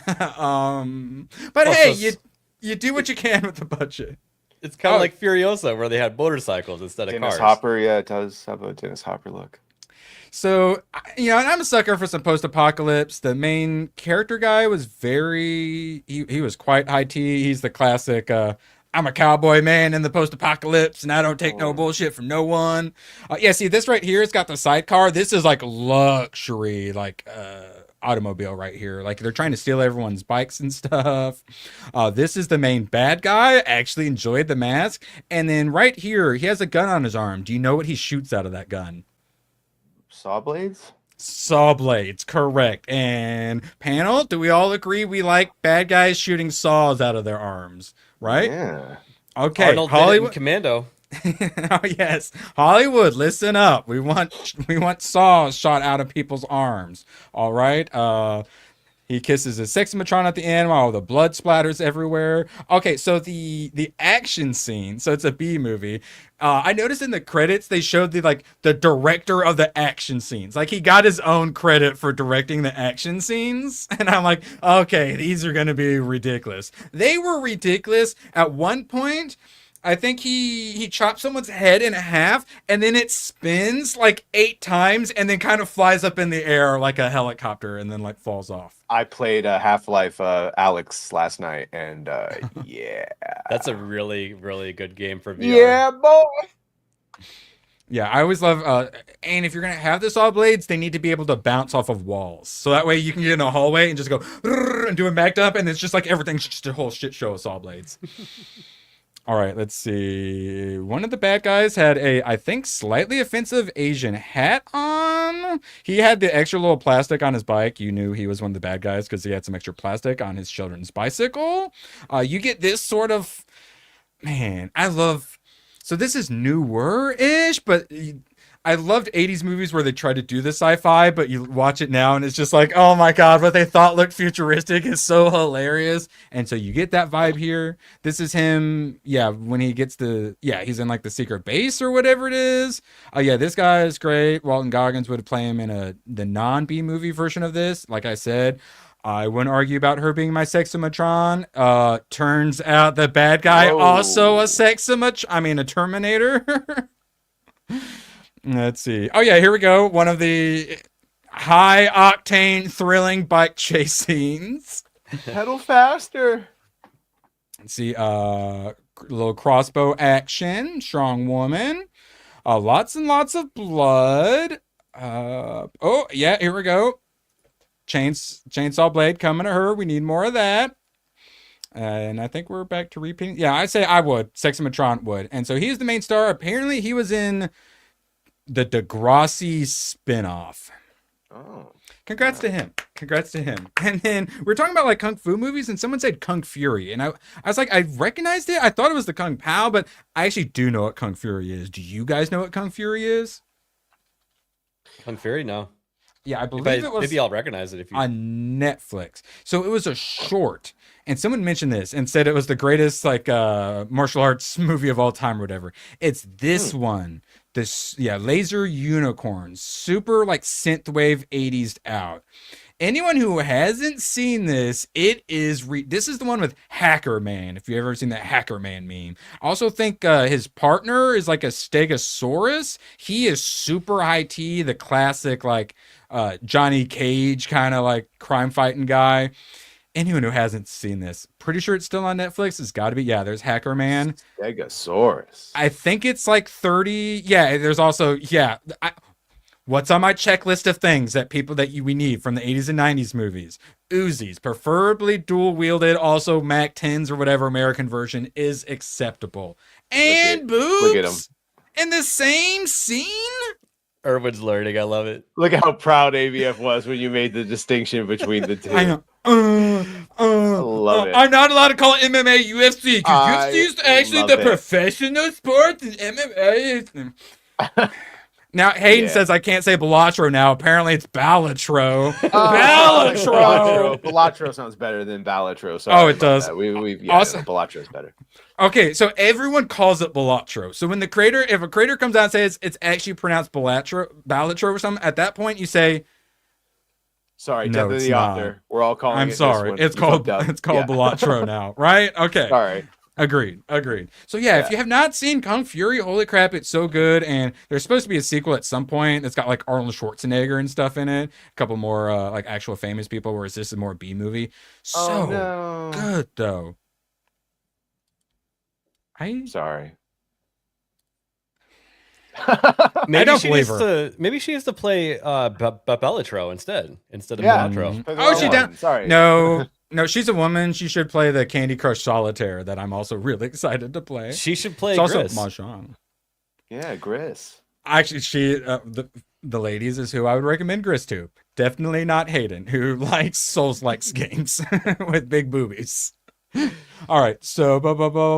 Speaker 11: But also, hey, you do what you can with the budget.
Speaker 12: It's kind of like Furiosa, where they had motorcycles instead of
Speaker 1: Dennis
Speaker 12: cars.
Speaker 1: Hopper, yeah, it does have a Dennis Hopper look.
Speaker 11: So, you know, and I'm a sucker for some post-apocalypse. The main character guy was he was quite high tea. He's the classic, I'm a cowboy man in the post-apocalypse, and I don't take no bullshit from no one. Yeah, see, this right here, it's got the sidecar. This is like luxury, like, automobile right here. Like they're trying to steal everyone's bikes and stuff. This is the main bad guy. I actually enjoyed the mask. And then right here, he has a gun on his arm. Do you know what he shoots out of that gun?
Speaker 1: Saw blades?
Speaker 11: Saw blades, correct. And panel, do we all agree we like bad guys shooting saws out of their arms? Right?
Speaker 1: Yeah.
Speaker 11: Okay.
Speaker 12: Arnold Hollywood Commando.
Speaker 11: Oh yes, Hollywood, listen up. We want saws shot out of people's arms. All right. He kisses his Seximatron at the end while the blood splatters everywhere. Okay, so the action scene. So it's a B movie. I noticed in the credits they showed the director of the action scenes. Like he got his own credit for directing the action scenes, and I'm like, okay, these are gonna be ridiculous. They were ridiculous at one point. I think he chopped someone's head in half, and then it spins like 8 times, and then kind of flies up in the air like a helicopter, and then like falls off.
Speaker 1: I played Half-Life Alex last night, and yeah,
Speaker 12: that's a really, really good game for VR.
Speaker 1: Yeah, boy.
Speaker 11: Yeah, I always love, and if you're gonna have the saw blades, they need to be able to bounce off of walls, so that way you can get in a hallway and just go and do a backed up, and it's just like everything's just a whole shit show of saw blades. All right, let's see. One of the bad guys had a, I think, slightly offensive Asian hat on. He had the extra little plastic on his bike. You knew he was one of the bad guys because he had some extra plastic on his children's bicycle. You get this sort of, man, I love, so this is newer-ish, but I loved 80s movies where they tried to do the sci-fi, but you watch it now and it's just like, oh my God, what they thought looked futuristic is so hilarious. And so you get that vibe here. This is him. Yeah. When he gets he's in like the secret base or whatever it is. Oh yeah. This guy is great. Walton Goggins would play him in the non-B movie version of this. Like I said, I wouldn't argue about her being my Sexamatron. Turns out the bad guy also a a Terminator. Let's see. Oh yeah, here we go. One of the high octane thrilling bike chase scenes.
Speaker 1: Pedal faster.
Speaker 11: Let's see. Little crossbow action. Strong woman. Lots and lots of blood. Oh yeah, here we go. Chainsaw blade coming to her. We need more of that. And I think we're back to repeating. Yeah, I say I would. Sexamatron would. And so he's the main star. Apparently he was in the Degrassi spinoff.
Speaker 1: Oh.
Speaker 11: Congrats to him. And then we're talking about like Kung Fu movies and someone said Kung Fury. And I was like, I recognized it. I thought it was the Kung Pao, but I actually do know what Kung Fury is. Do you guys know what Kung Fury is?
Speaker 12: Kung Fury? No.
Speaker 11: Yeah, I believe it was.
Speaker 12: Maybe I'll recognize it if you.
Speaker 11: On Netflix. So it was a short, and someone mentioned this and said it was the greatest like martial arts movie of all time or whatever. It's this one. Laser unicorns, super like synthwave 80s out. Anyone who hasn't seen this, it is this is the one with Hacker Man. If you've ever seen that Hacker Man meme, I also think his partner is like a Stegosaurus. He is super high T, the classic like Johnny Cage kind of like crime fighting guy. Anyone who hasn't seen this, pretty sure it's still on Netflix. It's got to be. Yeah, there's Hacker Man.
Speaker 1: Stegosaurus.
Speaker 11: I think it's like 30. Yeah, there's also what's on my checklist of things that we need from the 80s and 90s movies? Uzis, preferably dual wielded. Also, Mac 10s or whatever American version is acceptable. And boobs.
Speaker 1: Look at him
Speaker 11: in the same scene.
Speaker 12: Irwin's learning. I love it.
Speaker 1: Look at how proud AVF was when you made the distinction between the two.
Speaker 11: I know.
Speaker 1: I love it.
Speaker 11: I'm not allowed to call it MMA UFC because UFC is actually the professional sport and MMA is. Now Hayden says I can't say Balatro now. Apparently it's Balatro.
Speaker 1: Balatro sounds better than Balatro. Sorry
Speaker 11: it does.
Speaker 1: Balatro is better.
Speaker 11: Okay, so everyone calls it Balatro. So when if a creator comes out and says it's actually pronounced Balatro or something, at that point you say,
Speaker 1: sorry,
Speaker 11: no,
Speaker 1: death of the author. We're all calling
Speaker 11: I'm
Speaker 1: it
Speaker 11: sorry.
Speaker 1: This one.
Speaker 11: It's called Balatro now, right? Okay.
Speaker 1: Sorry.
Speaker 11: Agreed. So yeah, if you have not seen Kung Fury, holy crap, it's so good. And there's supposed to be a sequel at some point that's got like Arnold Schwarzenegger and stuff in it. A couple more like actual famous people, whereas this is more B movie. So good though.
Speaker 1: Sorry.
Speaker 12: Maybe
Speaker 11: I don't believe her.
Speaker 12: Maybe she has to play Bellatrix instead of Bellatrix.
Speaker 11: Oh, she down.
Speaker 1: Sorry.
Speaker 11: No, she's a woman. She should play the Candy Crush Solitaire that I'm also really excited to play.
Speaker 12: She should play
Speaker 11: it's
Speaker 12: Gris.
Speaker 11: Also Mahjong.
Speaker 1: Yeah, Gris.
Speaker 11: Actually, the ladies is who I would recommend Gris to. Definitely not Hayden, who likes Souls-likes games with big boobies. All right, so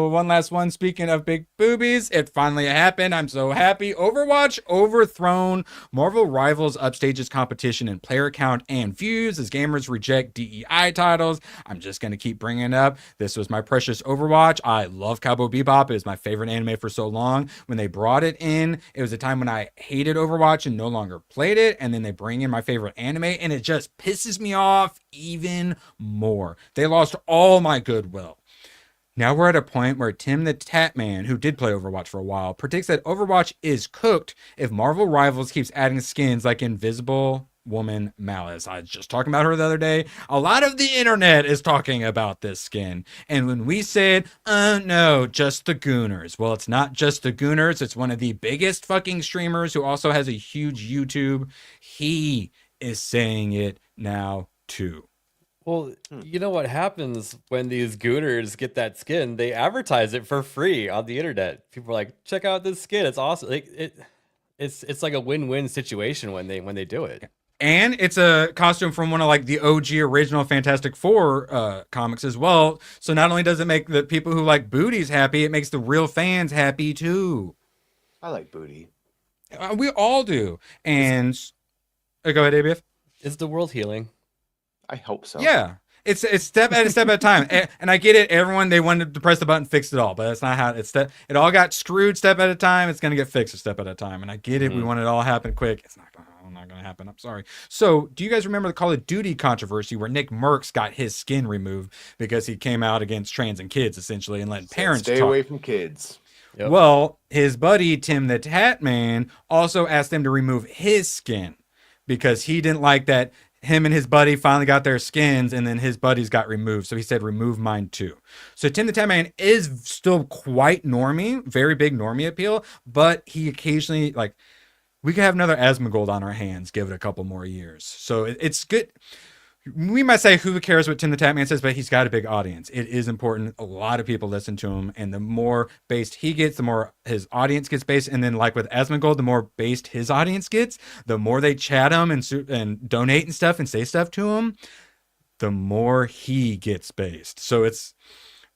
Speaker 11: one last one. Speaking of big boobies, it finally happened. I'm so happy. Overwatch overthrown. Marvel Rivals upstages competition in player count and views as gamers reject DEI titles. I'm just going to keep bringing it up. This was my precious Overwatch. I love Cowboy Bebop. It was my favorite anime for so long. When they brought it in, it was a time when I hated Overwatch and no longer played it. And then they bring in my favorite anime and it just pisses me off even more. They lost all my goodwill. Now we're at a point where Tim the Tatman, who did play Overwatch for a while, predicts that Overwatch is cooked if Marvel Rivals keeps adding skins like Invisible Woman Malice. I was just talking about her the other day. A lot of the internet is talking about this skin. And when we said, oh no, just the Gooners. Well, it's not just the Gooners. It's one of the biggest fucking streamers who also has a huge YouTube. He is saying it now too.
Speaker 12: Well, you know what happens when these gooners get that skin? They advertise it for free on the internet. People are like, "Check out this skin; it's awesome." Like it's like a win-win situation when they do it.
Speaker 11: And it's a costume from one of like the OG original Fantastic Four comics as well. So not only does it make the people who like booties happy, it makes the real fans happy too.
Speaker 1: I like booty.
Speaker 10: We all do. And go ahead, ABF.
Speaker 12: Is the world healing?
Speaker 1: I hope so.
Speaker 10: Yeah. It's step at a time. And I get it. Everyone, they wanted to press the button, fix it all, but that's not how it all got screwed step at a time. It's going to get fixed a step at a time. And I get it. We want it all happen quick. It's not going to happen. I'm sorry. So do you guys remember the Call of Duty controversy where Nick Merckx got his skin removed because he came out against trans and kids essentially and let parents
Speaker 1: stay away from kids?
Speaker 12: Yep.
Speaker 10: Well, his buddy, Tim the Tat Man, also asked them to remove his skin because he didn't like that him and his buddy finally got their skins and then his buddies got removed. So he said, remove mine too. So Tim the Tat Man is still quite normie, very big normie appeal, but he occasionally, like, we could have another Asmongold on our hands, give it a couple more years. So it's good. We might say who cares what Tim the Tat Man says, but he's got a big audience. It is important. A lot of people listen to him, and the more based he gets, the more his audience gets based. And then, like with Asmongold, the more based his audience gets, the more they chat him and donate and stuff and say stuff to him, the more he gets based. So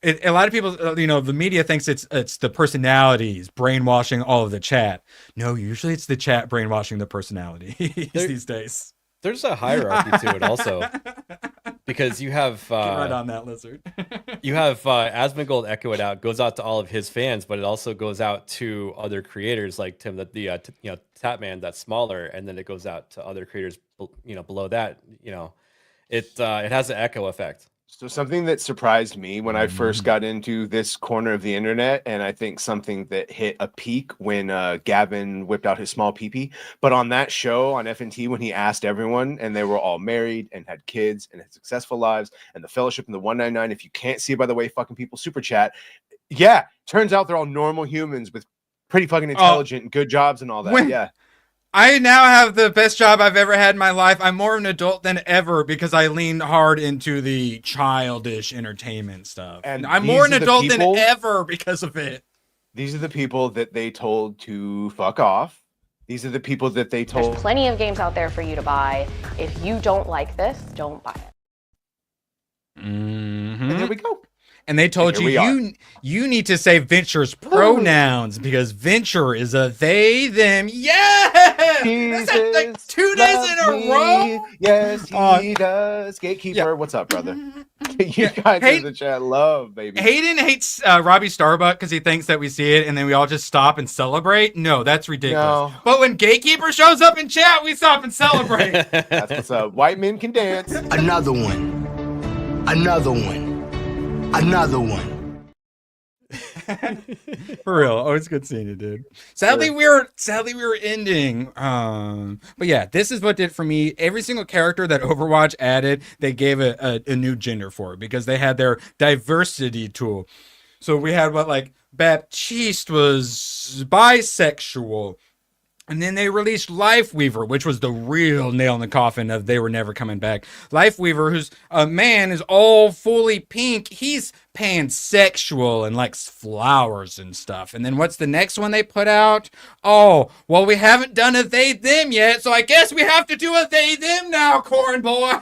Speaker 10: a lot of people, the media thinks it's the personalities brainwashing all of the chat. No, usually it's the chat brainwashing the personality these days.
Speaker 12: There's a hierarchy to it also, because you have
Speaker 10: get right on that, lizard.
Speaker 12: You have Asmongold echo it out, goes out to all of his fans, but it also goes out to other creators like Tim, the Tatman that's smaller, and then it goes out to other creators, below that. It has an echo effect.
Speaker 1: So something that surprised me when I first got into this corner of the internet, and I think something that hit a peak when Gavin whipped out his small peepee. But on that show on FNT, when he asked everyone, and they were all married and had kids and had successful lives, and the Fellowship and the 199, if you can't see it by the way fucking people super chat, yeah, turns out they're all normal humans with pretty fucking intelligent and good jobs and all that. Yeah.
Speaker 10: I now have the best job I've ever had in my life. I'm more of an adult than ever because I leaned hard into the childish entertainment stuff. And I'm more an adult than ever because of it.
Speaker 1: These are the people that they told to fuck off. These are the people that they told.
Speaker 13: There's plenty of games out there for you to buy. If you don't like this, don't buy it.
Speaker 10: Mm-hmm.
Speaker 1: And there we go.
Speaker 10: And they told you need to say Venture's pronouns because Venture is a they, them. Yes! That's like 2 days in a row?
Speaker 1: Yes, he does. Gatekeeper, what's up, brother? You guys in the chat love, baby.
Speaker 10: Hayden hates Robbie Starbuck because he thinks that we see it and then we all just stop and celebrate. No, that's ridiculous. No. But when Gatekeeper shows up in chat, we stop and celebrate.
Speaker 1: That's what's up. White men can dance.
Speaker 9: Another one. Another one. Another one.
Speaker 10: For real. Always good seeing you, dude. Sadly, we were ending. But yeah, this is what did for me. Every single character that Overwatch added, they gave a new gender for because they had their diversity tool. So we had Baptiste was bisexual. And then they released Lifeweaver, which was the real nail in the coffin of they were never coming back. Lifeweaver, who's a man, is all fully pink. He's pansexual and likes flowers and stuff. And then what's the next one they put out? Oh, well, we haven't done a they-them yet, so I guess we have to do a they-them now, Corn Boy.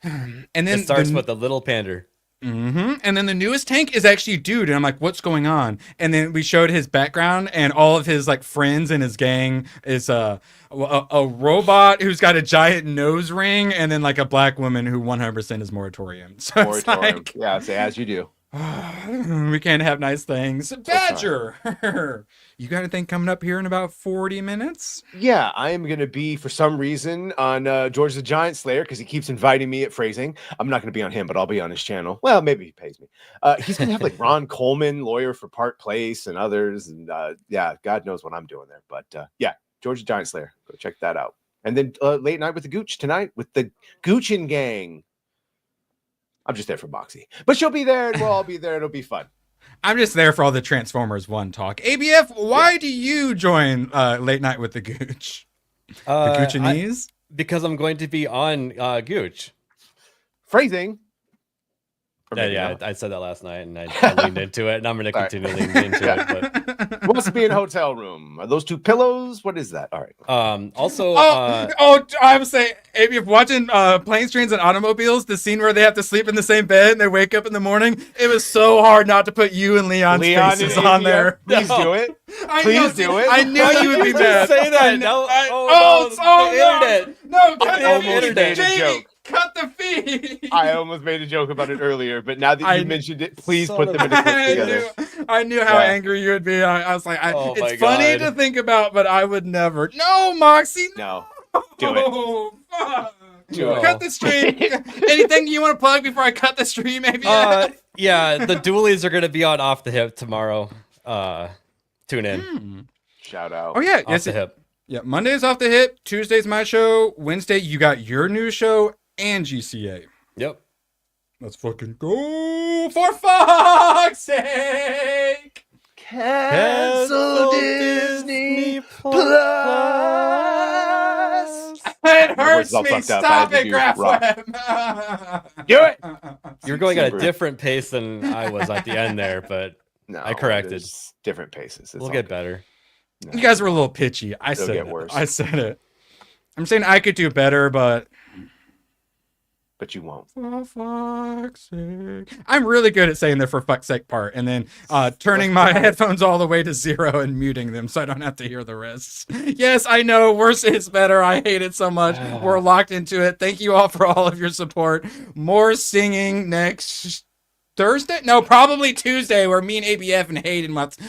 Speaker 10: And then
Speaker 12: it starts with a little pander.
Speaker 10: Mm-hmm. And then the newest tank is actually a dude, and I'm like, what's going on? And then we showed his background, and all of his friends in his gang is a robot who's got a giant nose ring, and then a black woman who 100% is moratorium. So
Speaker 1: moratorium. Yeah, say as you do.
Speaker 10: We can't have nice things. Badger, you got anything coming up here in about 40 minutes?
Speaker 1: Yeah, I am going to be, for some reason, on George the Giant Slayer because he keeps inviting me at phrasing. I'm not going to be on him, but I'll be on his channel. Well, maybe he pays me. He's going to have Ron Coleman, lawyer for Park Place, and others. And yeah, God knows what I'm doing there. But yeah, George the Giant Slayer. Go check that out. And then late night with the Gooch tonight with the Goochin Gang. I'm just there for Boxy. But she'll be there, and we'll all be there. It'll be fun.
Speaker 10: I'm just there for all the Transformers 1 talk. ABF, why do you join Late Night with the Gooch? The Goochinese?
Speaker 12: Because I'm going to be on Gooch.
Speaker 1: Phrasing.
Speaker 12: Yeah, I said that last night, and I leaned into it, and I'm going to continue leaning into it. But
Speaker 1: must be in a hotel room. Are those two pillows? What is that? All right.
Speaker 12: Also,
Speaker 10: I was saying, if you're watching Planes, Trains, and Automobiles, the scene where they have to sleep in the same bed and they wake up in the morning, it was so hard not to put you and Leon's faces on there.
Speaker 1: Please do it. Please do it.
Speaker 10: I knew you would be mad.
Speaker 12: Say that.
Speaker 10: No, cut
Speaker 1: I almost made a joke.
Speaker 10: Cut the feed.
Speaker 1: I almost made a joke about it earlier, but now that you mentioned it, please put them in a clip together.
Speaker 10: I knew how angry you would be. I was like, it's funny to think about, but I would never. No, Moxie.
Speaker 1: No. Do it.
Speaker 10: Fuck. Cut the stream. Anything you want to plug before I cut the stream? Maybe.
Speaker 12: Yeah, the dualies are going to be on Off the Hip tomorrow. Tune in.
Speaker 1: Shout out.
Speaker 10: Oh yeah,
Speaker 12: Off the Hip.
Speaker 10: Yeah, Monday's Off the Hip. Tuesday's my show. Wednesday you got your new show and GCA.
Speaker 12: Yep.
Speaker 10: Let's fucking go, for fuck's sake.
Speaker 9: Cancel Disney Plus.
Speaker 10: It hurts me. Stop it, GraphWeb.
Speaker 1: Do it.
Speaker 12: You're going at a different pace than I was at the end there, but
Speaker 1: no,
Speaker 12: I corrected.
Speaker 1: Different paces.
Speaker 12: We'll get better.
Speaker 10: No. You guys were a little pitchy. I said it.
Speaker 1: Worse.
Speaker 10: I said it. I'm saying I could do better, but
Speaker 1: you won't.
Speaker 10: For fuck's sake. I'm really good at saying the for fuck's sake part and then turning my headphones all the way to 0 and muting them so I don't have to hear the rest. Yes, I know. Worse is better. I hate it so much. We're locked into it. Thank you all for all of your support. More singing next Thursday? No, probably Tuesday, where me and ABF and Hayden must.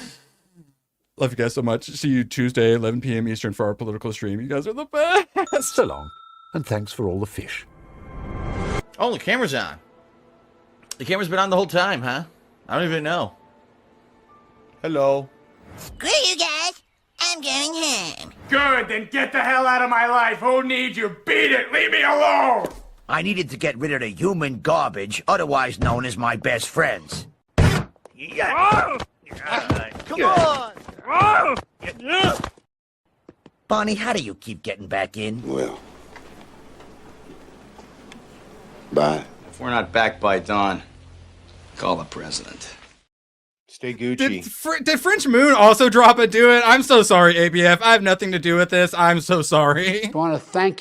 Speaker 10: Love you guys so much. See you Tuesday, 11 p.m. Eastern for our political stream. You guys are the best.
Speaker 9: So long, and thanks for all the fish.
Speaker 14: Oh, the camera's on. The camera's been on the whole time, huh? I don't even know. Hello.
Speaker 2: Screw you guys. I'm going home.
Speaker 7: Good, then get the hell out of my life. Who needs you? Beat it. Leave me alone.
Speaker 9: I needed to get rid of the human garbage, otherwise known as my best friends. Yeah. Come on! Bonnie, how do you keep getting back in?
Speaker 15: Well, bye.
Speaker 14: If we're not back by dawn, call the president.
Speaker 1: Stay Gucci.
Speaker 10: Did French Moon also drop a do it? I'm so sorry, ABF. I have nothing to do with this. I'm so sorry.
Speaker 16: I want to thank you.